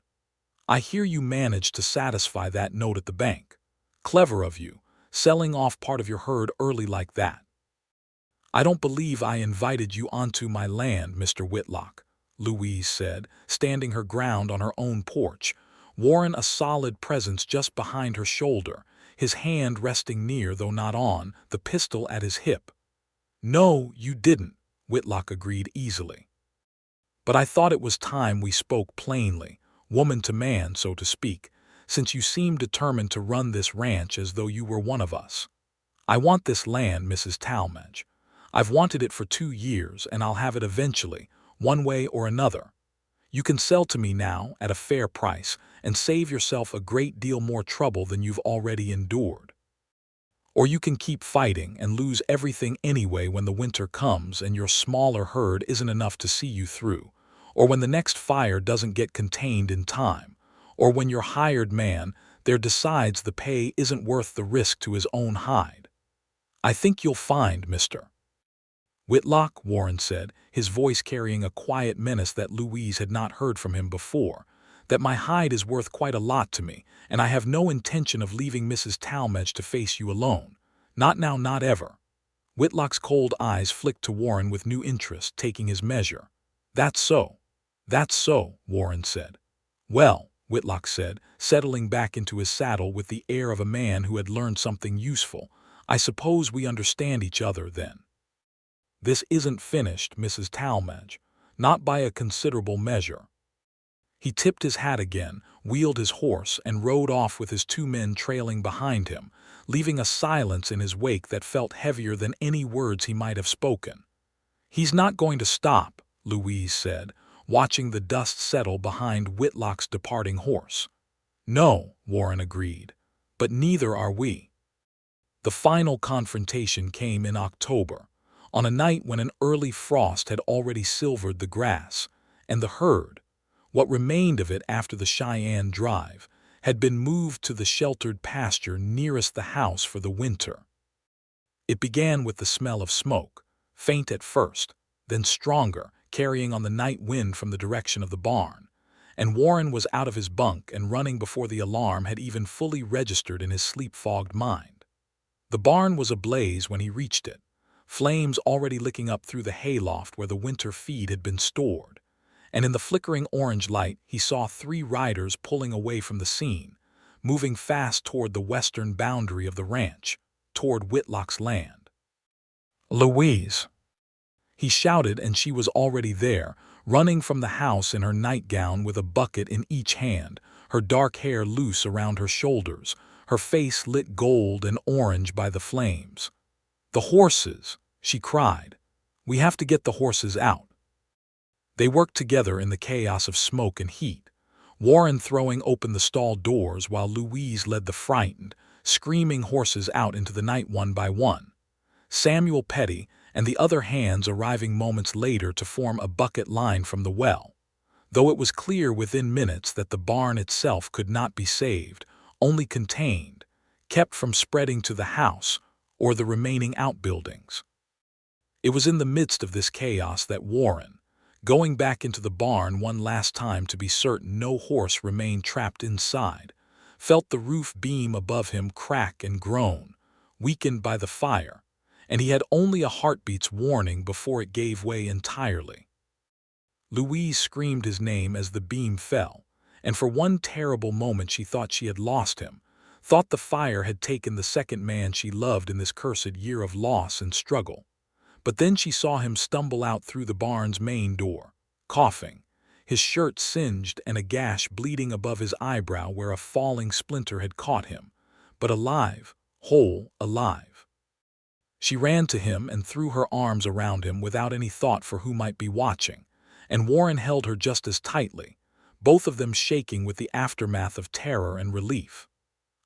"I hear you managed to satisfy that note at the bank. Clever of you, selling off part of your herd early like that." "I don't believe I invited you onto my land, Mr. Whitlock," Louise said, standing her ground on her own porch, Warren a solid presence just behind her shoulder, his hand resting near, though not on, the pistol at his hip. "No, you didn't," Whitlock agreed easily. "But I thought it was time we spoke plainly, woman to man, so to speak, since you seem determined to run this ranch as though you were one of us. I want this land, Mrs. Talmadge. I've wanted it for 2 years, and I'll have it eventually, one way or another. You can sell to me now at a fair price and save yourself a great deal more trouble than you've already endured. Or you can keep fighting and lose everything anyway when the winter comes and your smaller herd isn't enough to see you through, or when the next fire doesn't get contained in time, or when your hired man there decides the pay isn't worth the risk to his own hide. I think you'll find, Mr. Whitlock," Warren said, his voice carrying a quiet menace that Louise had not heard from him before, "that my hide is worth quite a lot to me, and I have no intention of leaving Mrs. Talmadge to face you alone. Not now, not ever." Whitlock's cold eyes flicked to Warren with new interest, taking his measure. "That's so. That's so," Warren said. "Well," Whitlock said, settling back into his saddle with the air of a man who had learned something useful, "I suppose we understand each other, then." "This isn't finished, Mrs. Talmadge, not by a considerable measure." He tipped his hat again, wheeled his horse, and rode off with his 2 men trailing behind him, leaving a silence in his wake that felt heavier than any words he might have spoken. "He's not going to stop," Louise said, watching the dust settle behind Whitlock's departing horse. "No," Warren agreed, "but neither are we." The final confrontation came in October, on a night when an early frost had already silvered the grass, and the herd, what remained of it after the Cheyenne drive, had been moved to the sheltered pasture nearest the house for the winter. It began with the smell of smoke, faint at first, then stronger, carrying on the night wind from the direction of the barn, and Warren was out of his bunk and running before the alarm had even fully registered in his sleep-fogged mind. The barn was ablaze when he reached it, flames already licking up through the hayloft where the winter feed had been stored, and in the flickering orange light he saw 3 riders pulling away from the scene, moving fast toward the western boundary of the ranch, toward Whitlock's land. "Louise!" he shouted, and she was already there, running from the house in her nightgown with a bucket in each hand, her dark hair loose around her shoulders, her face lit gold and orange by the flames. "The horses!" she cried. "We have to get the horses out." They worked together in the chaos of smoke and heat, Warren throwing open the stall doors while Louise led the frightened, screaming horses out into the night one by one, Samuel Petty and the other hands arriving moments later to form a bucket line from the well. Though it was clear within minutes that the barn itself could not be saved, only contained, kept from spreading to the house or the remaining outbuildings. It was in the midst of this chaos that Warren, going back into the barn one last time to be certain no horse remained trapped inside, felt the roof beam above him crack and groan, weakened by the fire, and he had only a heartbeat's warning before it gave way entirely. Louise screamed his name as the beam fell, and for one terrible moment she thought she had lost him, thought the fire had taken the second man she loved in this cursed year of loss and struggle. But then she saw him stumble out through the barn's main door, coughing, his shirt singed and a gash bleeding above his eyebrow where a falling splinter had caught him, but alive, whole, alive. She ran to him and threw her arms around him without any thought for who might be watching, and Warren held her just as tightly, both of them shaking with the aftermath of terror and relief.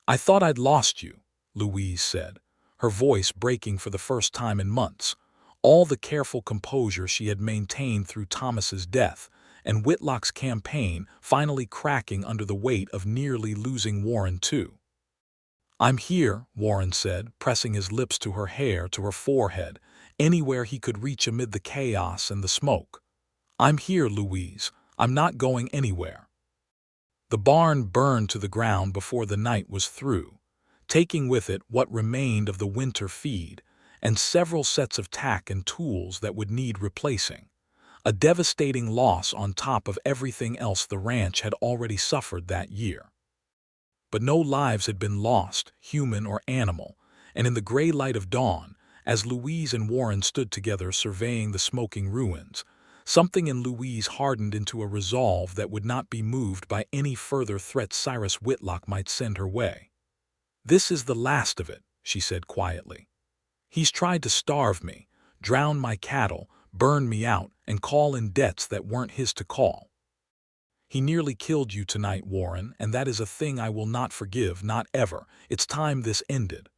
"I thought I'd lost you," Louise said, her voice breaking for the first time in months, all the careful composure she had maintained through Thomas's death and Whitlock's campaign finally cracking under the weight of nearly losing Warren too. "I'm here," Warren said, pressing his lips to her hair, to her forehead, anywhere he could reach amid the chaos and the smoke. "I'm here, Louise. I'm not going anywhere." The barn burned to the ground before the night was through, taking with it what remained of the winter feed and several sets of tack and tools that would need replacing, a devastating loss on top of everything else the ranch had already suffered that year. But no lives had been lost, human or animal, and in the gray light of dawn, as Louise and Warren stood together surveying the smoking ruins, something in Louise hardened into a resolve that would not be moved by any further threat Cyrus Whitlock might send her way. "This is the last of it," she said quietly. "He's tried to starve me, drown my cattle, burn me out, and call in debts that weren't his to call. He nearly killed you tonight, Warren, and that is a thing I will not forgive, not ever. It's time this ended."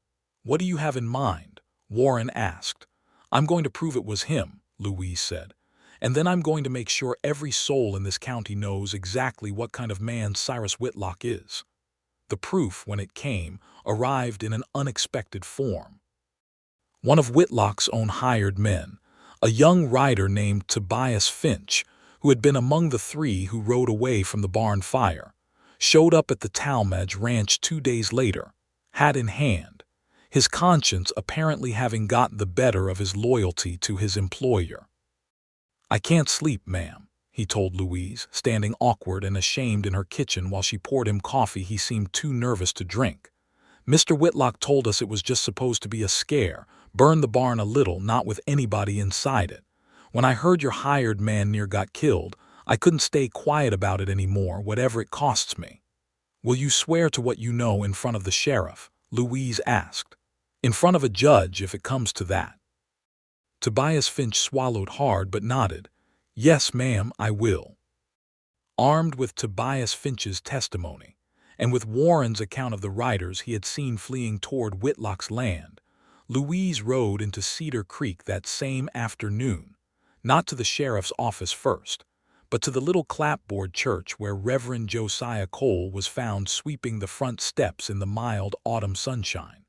"What do you have in mind?" Warren asked. "I'm going to prove it was him," Louise said. "And then I'm going to make sure every soul in this county knows exactly what kind of man Cyrus Whitlock is." The proof, when it came, arrived in an unexpected form. One of Whitlock's own hired men, a young rider named Tobias Finch, who had been among the three who rode away from the barn fire, showed up at the Talmadge ranch 2 days later, hat in hand, his conscience apparently having gotten the better of his loyalty to his employer. "I can't sleep, ma'am," he told Louise, standing awkward and ashamed in her kitchen while she poured him coffee he seemed too nervous to drink. "Mr. Whitlock told us it was just supposed to be a scare, burn the barn a little, not with anybody inside it. When I heard your hired man near got killed, I couldn't stay quiet about it anymore, whatever it costs me." "Will you swear to what you know in front of the sheriff?" Louise asked. "In front of a judge, if it comes to that." Tobias Finch swallowed hard but nodded. "Yes, ma'am, I will." Armed with Tobias Finch's testimony, and with Warren's account of the riders he had seen fleeing toward Whitlock's land, Louise rode into Cedar Creek that same afternoon, not to the sheriff's office first, but to the little clapboard church where Reverend Josiah Cole was found sweeping the front steps in the mild autumn sunshine.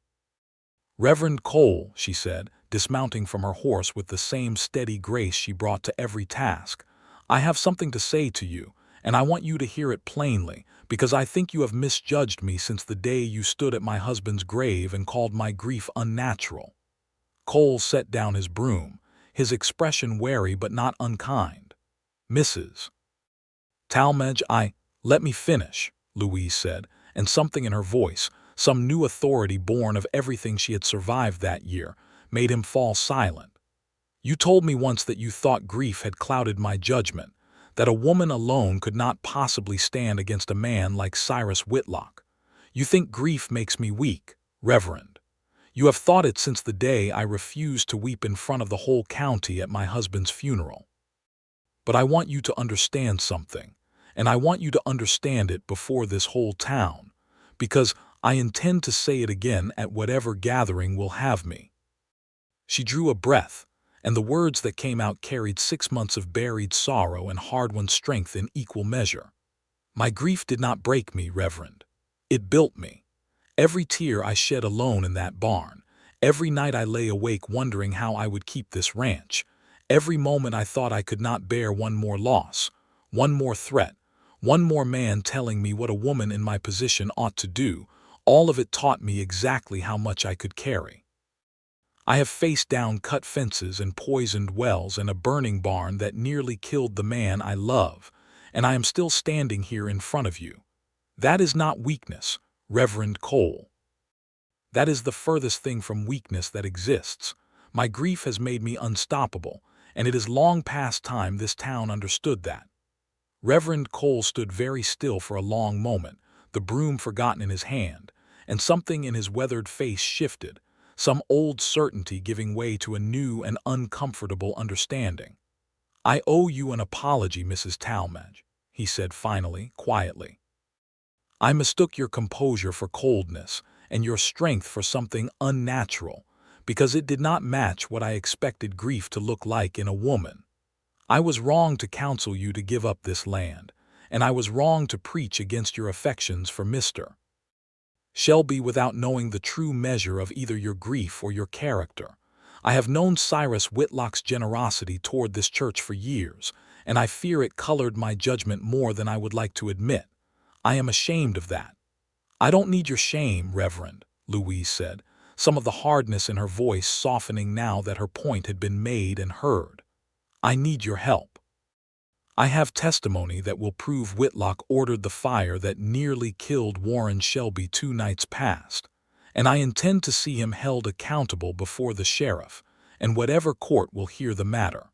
"Reverend Cole," she said, dismounting from her horse with the same steady grace she brought to every task, "I have something to say to you, and I want you to hear it plainly, because I think you have misjudged me since the day you stood at my husband's grave and called my grief unnatural." Cole set down his broom, his expression wary but not unkind. "Mrs. Talmadge, let me finish," Louise said, and something in her voice, some new authority born of everything she had survived that year, made him fall silent. "You told me once that you thought grief had clouded my judgment, that a woman alone could not possibly stand against a man like Cyrus Whitlock. You think grief makes me weak, Reverend. You have thought it since the day I refused to weep in front of the whole county at my husband's funeral." But I want you to understand something, and I want you to understand it before this whole town, because I intend to say it again at whatever gathering will have me." She drew a breath, and the words that came out carried 6 months of buried sorrow and hard-won strength in equal measure. "My grief did not break me, Reverend. It built me. Every tear I shed alone in that barn, every night I lay awake wondering how I would keep this ranch, every moment I thought I could not bear one more loss, one more threat, one more man telling me what a woman in my position ought to do, all of it taught me exactly how much I could carry. I have faced down cut fences and poisoned wells and a burning barn that nearly killed the man I love, and I am still standing here in front of you. That is not weakness, Reverend Cole. That is the furthest thing from weakness that exists. My grief has made me unstoppable, and it is long past time this town understood that." Reverend Cole stood very still for a long moment, the broom forgotten in his hand, and something in his weathered face shifted, some old certainty giving way to a new and uncomfortable understanding. "I owe you an apology, Mrs. Talmadge," he said finally, quietly. "I mistook your composure for coldness, and your strength for something unnatural, because it did not match what I expected grief to look like in a woman. I was wrong to counsel you to give up this land, and I was wrong to preach against your affections for Mr. Shelby without knowing the true measure of either your grief or your character. I have known Cyrus Whitlock's generosity toward this church for years, and I fear it colored my judgment more than I would like to admit. I am ashamed of that." "I don't need your shame, Reverend," Louise said, some of the hardness in her voice softening now that her point had been made and heard. "I need your help. I have testimony that will prove Whitlock ordered the fire that nearly killed Warren Shelby 2 nights past, and I intend to see him held accountable before the sheriff, and whatever court will hear the matter.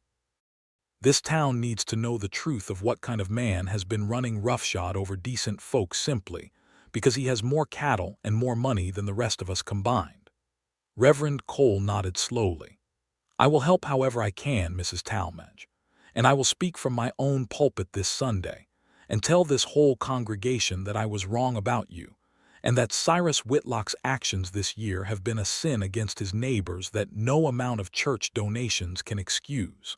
This town needs to know the truth of what kind of man has been running roughshod over decent folk simply because he has more cattle and more money than the rest of us combined." Reverend Cole nodded slowly. "I will help however I can, Mrs. Talmadge, and I will speak from my own pulpit this Sunday and tell this whole congregation that I was wrong about you, and that Cyrus Whitlock's actions this year have been a sin against his neighbors that no amount of church donations can excuse."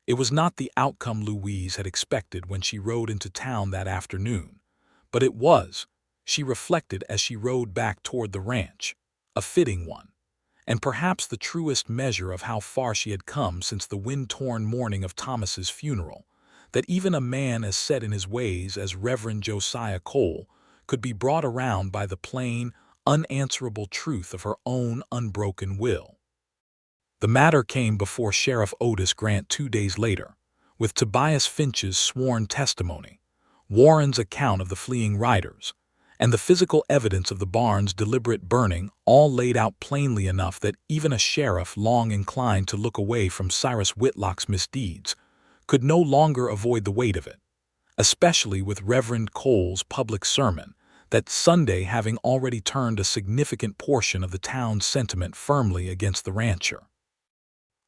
It was not the outcome Louise had expected when she rode into town that afternoon, but it was, she reflected as she rode back toward the ranch, a fitting one, and perhaps the truest measure of how far she had come since the wind-torn morning of Thomas's funeral, that even a man as set in his ways as Reverend Josiah Cole could be brought around by the plain, unanswerable truth of her own unbroken will. The matter came before Sheriff Otis Grant 2 days later, with Tobias Finch's sworn testimony, Warren's account of the fleeing riders, and the physical evidence of the barn's deliberate burning all laid out plainly enough that even a sheriff long inclined to look away from Cyrus Whitlock's misdeeds could no longer avoid the weight of it, especially with Reverend Cole's public sermon that Sunday having already turned a significant portion of the town's sentiment firmly against the rancher.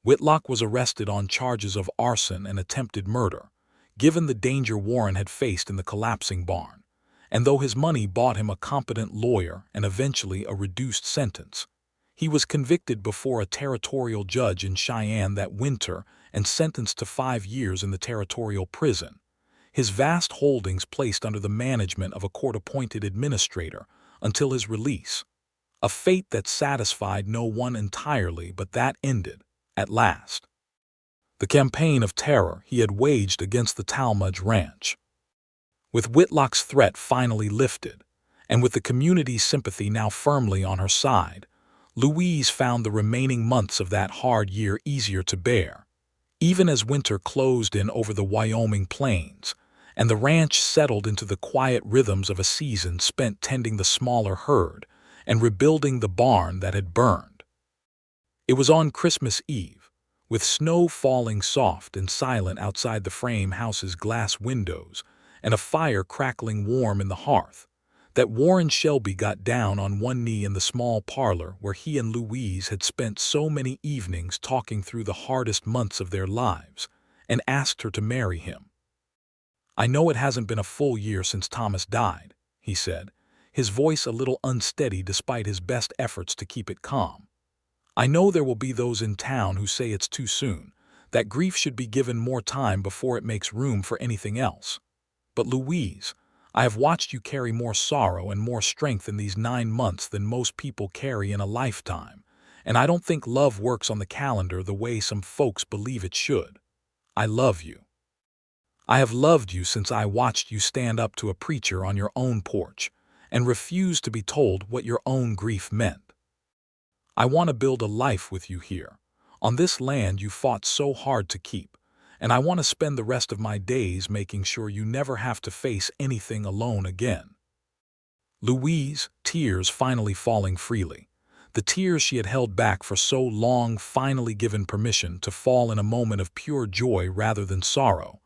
Whitlock was arrested on charges of arson and attempted murder, given the danger Warren had faced in the collapsing barn, and though his money bought him a competent lawyer and eventually a reduced sentence, he was convicted before a territorial judge in Cheyenne that winter and sentenced to 5 years in the territorial prison, his vast holdings placed under the management of a court-appointed administrator until his release, a fate that satisfied no one entirely but that ended, at last, the campaign of terror he had waged against the Talmadge Ranch. With Whitlock's threat finally lifted, and with the community's sympathy now firmly on her side, Louise found the remaining months of that hard year easier to bear, even as winter closed in over the Wyoming plains, and the ranch settled into the quiet rhythms of a season spent tending the smaller herd and rebuilding the barn that had burned. It was on Christmas Eve, with snow falling soft and silent outside the frame house's glass windows and a fire crackling warm in the hearth, that Warren Shelby got down on one knee in the small parlor where he and Louise had spent so many evenings talking through the hardest months of their lives, and asked her to marry him. "I know it hasn't been a full year since Thomas died," he said, his voice a little unsteady despite his best efforts to keep it calm. "I know there will be those in town who say it's too soon, that grief should be given more time before it makes room for anything else. But Louise, I have watched you carry more sorrow and more strength in these 9 months than most people carry in a lifetime, and I don't think love works on the calendar the way some folks believe it should. I love you. I have loved you since I watched you stand up to a preacher on your own porch and refuse to be told what your own grief meant. I want to build a life with you here, on this land you fought so hard to keep, and I want to spend the rest of my days making sure you never have to face anything alone again." Louise, tears finally falling freely, the tears she had held back for so long finally given permission to fall in a moment of pure joy rather than sorrow,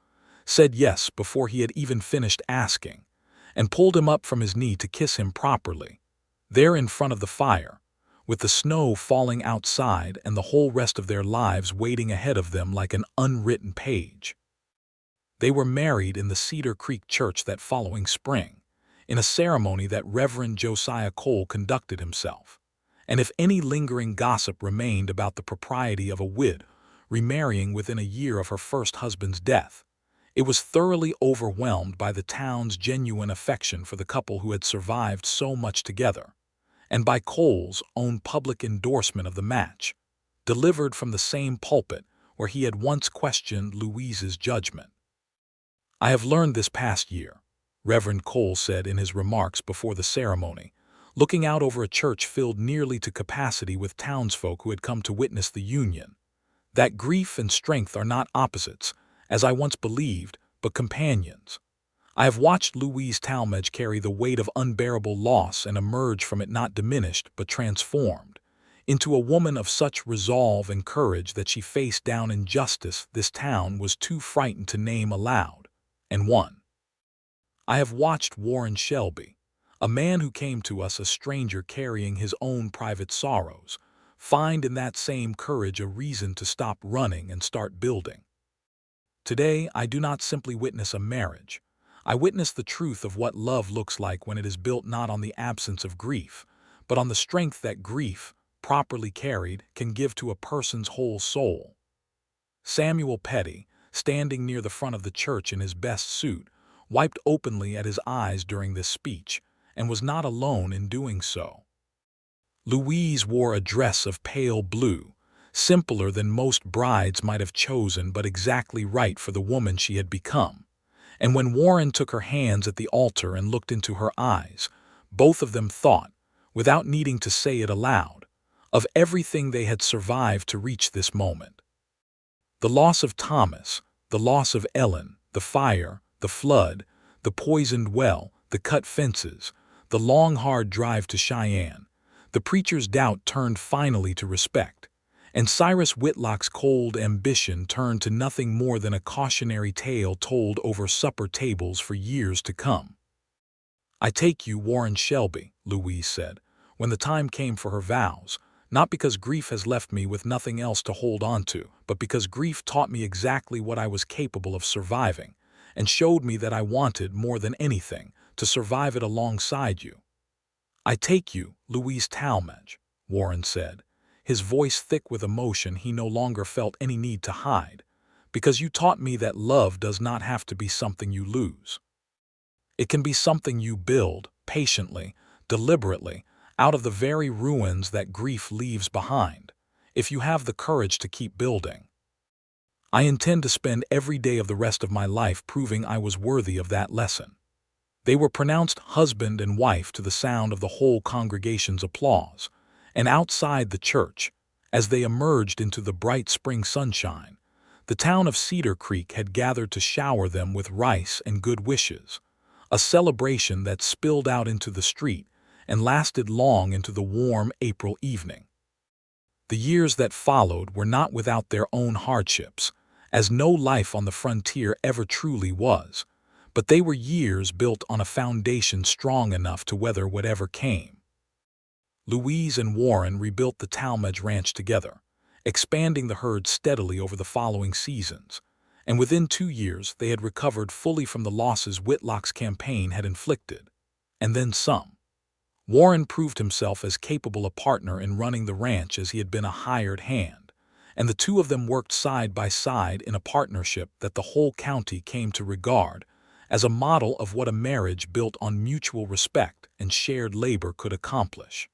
said yes before he had even finished asking, and pulled him up from his knee to kiss him properly, there in front of the fire, with the snow falling outside and the whole rest of their lives waiting ahead of them like an unwritten page. They were married in the Cedar Creek Church that following spring, in a ceremony that Reverend Josiah Cole conducted himself, and if any lingering gossip remained about the propriety of a widow remarrying within a year of her first husband's death, it was thoroughly overwhelmed by the town's genuine affection for the couple who had survived so much together, and by Cole's own public endorsement of the match, delivered from the same pulpit where he had once questioned Louise's judgment. "I have learned this past year," Reverend Cole said in his remarks before the ceremony, looking out over a church filled nearly to capacity with townsfolk who had come to witness the union, "that grief and strength are not opposites, as I once believed, but companions. I have watched Louise Talmadge carry the weight of unbearable loss and emerge from it not diminished but transformed, into a woman of such resolve and courage that she faced down injustice this town was too frightened to name aloud, and won. I have watched Warren Shelby, a man who came to us a stranger carrying his own private sorrows, find in that same courage a reason to stop running and start building. Today, I do not simply witness a marriage. I witness the truth of what love looks like when it is built not on the absence of grief, but on the strength that grief, properly carried, can give to a person's whole soul." Samuel Petty, standing near the front of the church in his best suit, wiped openly at his eyes during this speech, and was not alone in doing so. Louise wore a dress of pale blue, simpler than most brides might have chosen but exactly right for the woman she had become. And when Warren took her hands at the altar and looked into her eyes, both of them thought, without needing to say it aloud, of everything they had survived to reach this moment. The loss of Thomas, the loss of Ellen, the fire, the flood, the poisoned well, the cut fences, the long hard drive to Cheyenne, the preacher's doubt turned finally to respect, and Cyrus Whitlock's cold ambition turned to nothing more than a cautionary tale told over supper tables for years to come. "I take you, Warren Shelby," Louise said, when the time came for her vows, "not because grief has left me with nothing else to hold on to, but because grief taught me exactly what I was capable of surviving, and showed me that I wanted, more than anything, to survive it alongside you." "I take you, Louise Talmadge," Warren said, his voice thick with emotion he no longer felt any need to hide, "because you taught me that love does not have to be something you lose. It can be something you build, patiently, deliberately, out of the very ruins that grief leaves behind, if you have the courage to keep building. I intend to spend every day of the rest of my life proving I was worthy of that lesson." They were pronounced husband and wife to the sound of the whole congregation's applause, and outside the church, as they emerged into the bright spring sunshine, the town of Cedar Creek had gathered to shower them with rice and good wishes, a celebration that spilled out into the street and lasted long into the warm April evening. The years that followed were not without their own hardships, as no life on the frontier ever truly was, but they were years built on a foundation strong enough to weather whatever came. Louise and Warren rebuilt the Talmadge Ranch together, expanding the herd steadily over the following seasons, and within 2 years they had recovered fully from the losses Whitlock's campaign had inflicted, and then some. Warren proved himself as capable a partner in running the ranch as he had been a hired hand, and the two of them worked side by side in a partnership that the whole county came to regard as a model of what a marriage built on mutual respect and shared labor could accomplish.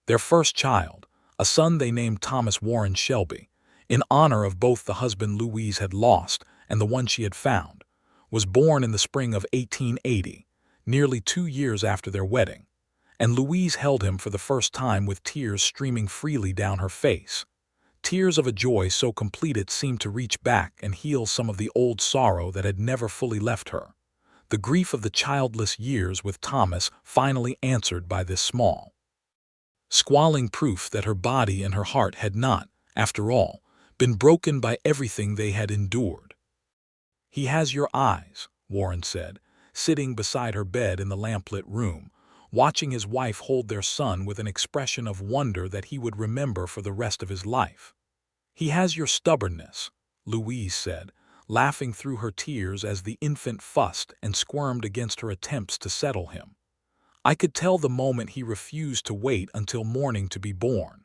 Their first child, a son they named Thomas Warren Shelby, in honor of both the husband Louise had lost and the one she had found, was born in the spring of 1880, nearly 2 years after their wedding, and Louise held him for the first time with tears streaming freely down her face, tears of a joy so complete it seemed to reach back and heal some of the old sorrow that had never fully left her, the grief of the childless years with Thomas finally answered by this small, squalling proof that her body and her heart had not, after all, been broken by everything they had endured. "He has your eyes," Warren said, sitting beside her bed in the lamplit room, watching his wife hold their son with an expression of wonder that he would remember for the rest of his life. "He has your stubbornness," Louise said, laughing through her tears as the infant fussed and squirmed against her attempts to settle him. "I could tell the moment he refused to wait until morning to be born."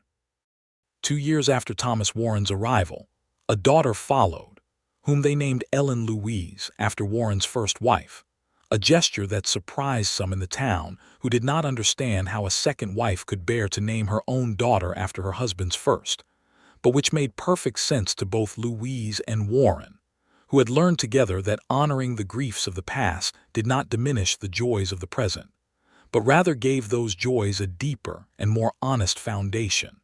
2 years after Thomas Warren's arrival, a daughter followed, whom they named Ellen Louise after Warren's first wife, a gesture that surprised some in the town who did not understand how a second wife could bear to name her own daughter after her husband's first, but which made perfect sense to both Louise and Warren, who had learned together that honoring the griefs of the past did not diminish the joys of the present, but rather gave those joys a deeper and more honest foundation.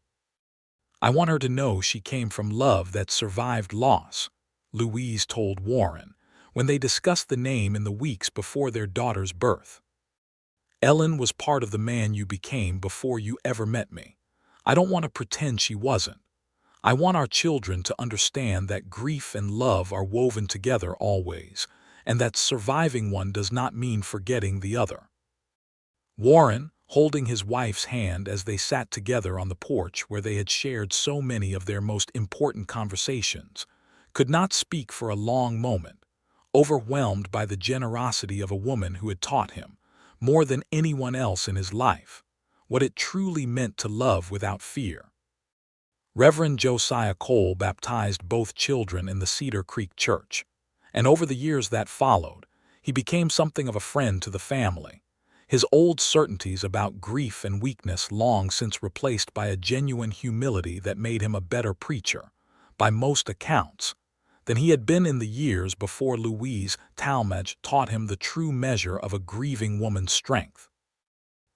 "I want her to know she came from love that survived loss," Louise told Warren, when they discussed the name in the weeks before their daughter's birth. "Ellen was part of the man you became before you ever met me. I don't want to pretend she wasn't. I want our children to understand that grief and love are woven together always, and that surviving one does not mean forgetting the other." Warren, holding his wife's hand as they sat together on the porch where they had shared so many of their most important conversations, could not speak for a long moment, overwhelmed by the generosity of a woman who had taught him, more than anyone else in his life, what it truly meant to love without fear. Reverend Josiah Cole baptized both children in the Cedar Creek Church, and over the years that followed, he became something of a friend to the family, his old certainties about grief and weakness long since replaced by a genuine humility that made him a better preacher, by most accounts, than he had been in the years before Louise Talmadge taught him the true measure of a grieving woman's strength.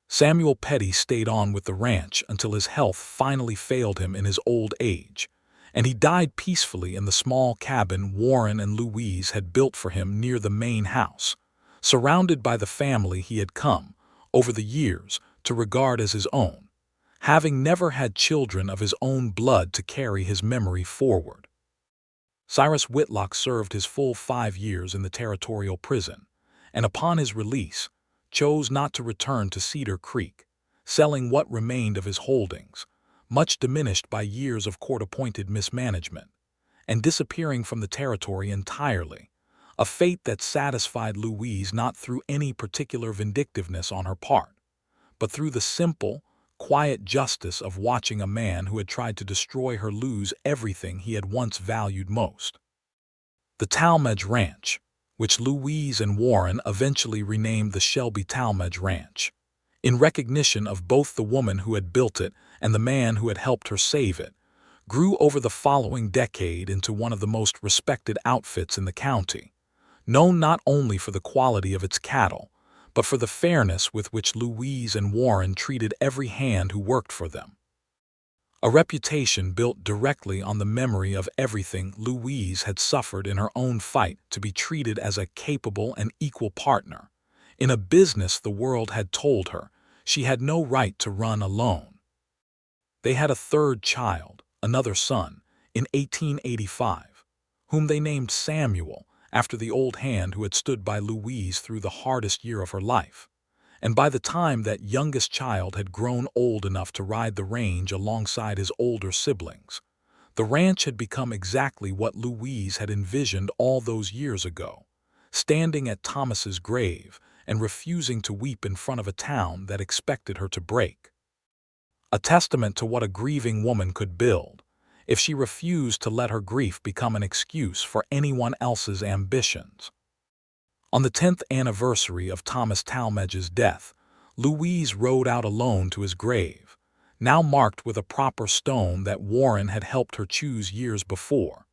Samuel Petty stayed on with the ranch until his health finally failed him in his old age, and he died peacefully in the small cabin Warren and Louise had built for him near the main house, surrounded by the family he had come, over the years, to regard as his own, having never had children of his own blood to carry his memory forward. Cyrus Whitlock served his full 5 years in the territorial prison, and upon his release, chose not to return to Cedar Creek, selling what remained of his holdings, much diminished by years of court-appointed mismanagement, and disappearing from the territory entirely, a fate that satisfied Louise not through any particular vindictiveness on her part, but through the simple, quiet justice of watching a man who had tried to destroy her lose everything he had once valued most. The Talmadge Ranch, which Louise and Warren eventually renamed the Shelby Talmadge Ranch, in recognition of both the woman who had built it and the man who had helped her save it, grew over the following decade into one of the most respected outfits in the county, known not only for the quality of its cattle, but for the fairness with which Louise and Warren treated every hand who worked for them. A reputation built directly on the memory of everything Louise had suffered in her own fight to be treated as a capable and equal partner, in a business the world had told her she had no right to run alone. They had a third child, another son, in 1885, whom they named Samuel, after the old hand who had stood by Louise through the hardest year of her life, and by the time that youngest child had grown old enough to ride the range alongside his older siblings, The ranch had become exactly what Louise had envisioned all those years ago, standing at Thomas's grave and refusing to weep in front of a town that expected her to break. A testament to what a grieving woman could build, if she refused to let her grief become an excuse for anyone else's ambitions. On the 10th anniversary of Thomas Talmadge's death, Louise rode out alone to his grave, now marked with a proper stone that Warren had helped her choose years before,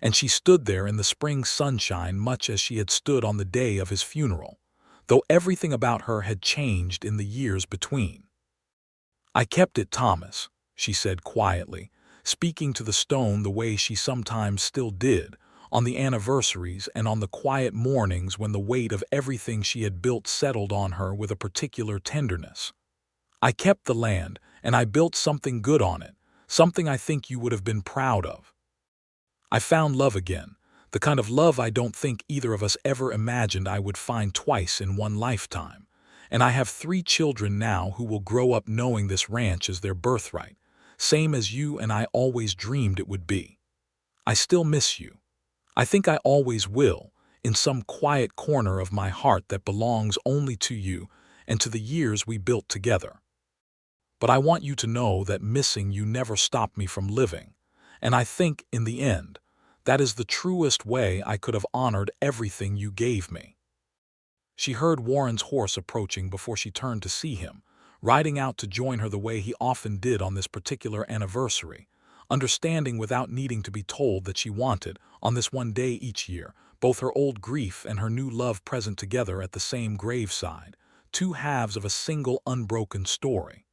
and she stood there in the spring sunshine much as she had stood on the day of his funeral, though everything about her had changed in the years between. "I kept it, Thomas," she said quietly, speaking to the stone the way she sometimes still did, on the anniversaries and on the quiet mornings when the weight of everything she had built settled on her with a particular tenderness. "I kept the land, and I built something good on it, something I think you would have been proud of. I found love again, the kind of love I don't think either of us ever imagined I would find twice in one lifetime. And I have 3 children now who will grow up knowing this ranch is their birthright, same as you and I always dreamed it would be. I still miss you. I think I always will, in some quiet corner of my heart that belongs only to you and to the years we built together. But I want you to know that missing you never stopped me from living, and I think, in the end, that is the truest way I could have honored everything you gave me." She heard Warren's horse approaching before she turned to see him, riding out to join her the way he often did on this particular anniversary, understanding without needing to be told that she wanted, on this one day each year, both her old grief and her new love present together at the same graveside, 2 halves of a single unbroken story.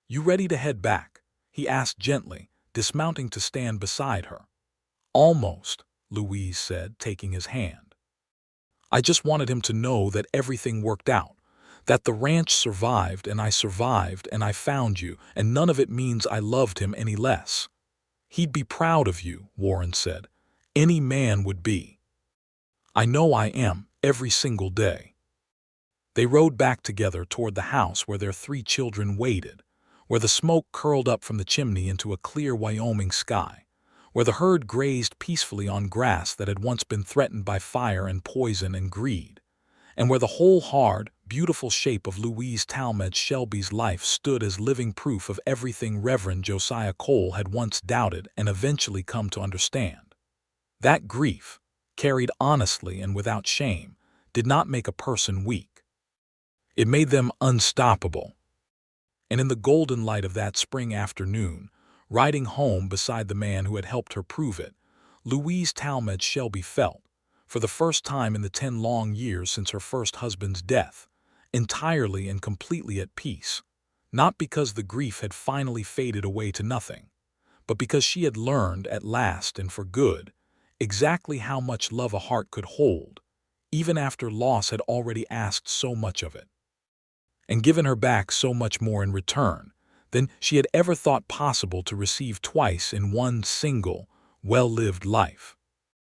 "You ready to head back?" he asked gently, dismounting to stand beside her. "Almost," Louise said, taking his hand. "I just wanted him to know that everything worked out, that the ranch survived and I found you, and none of it means I loved him any less." "He'd be proud of you," Warren said. "Any man would be." "I know I am, every single day." They rode back together toward the house where their 3 children waited, where the smoke curled up from the chimney into a clear Wyoming sky, where the herd grazed peacefully on grass that had once been threatened by fire and poison and greed, and where the whole hard, beautiful shape of Louise Talmadge Shelby's life stood as living proof of everything Reverend Josiah Cole had once doubted and eventually come to understand. That grief, carried honestly and without shame, did not make a person weak. It made them unstoppable. And in the golden light of that spring afternoon, riding home beside the man who had helped her prove it, Louise Talmadge Shelby felt, for the first time in the 10 long years since her first husband's death, entirely and completely at peace, not because the grief had finally faded away to nothing, but because she had learned at last and for good exactly how much love a heart could hold, even after loss had already asked so much of it, and given her back so much more in return than she had ever thought possible to receive twice in one single, well-lived life.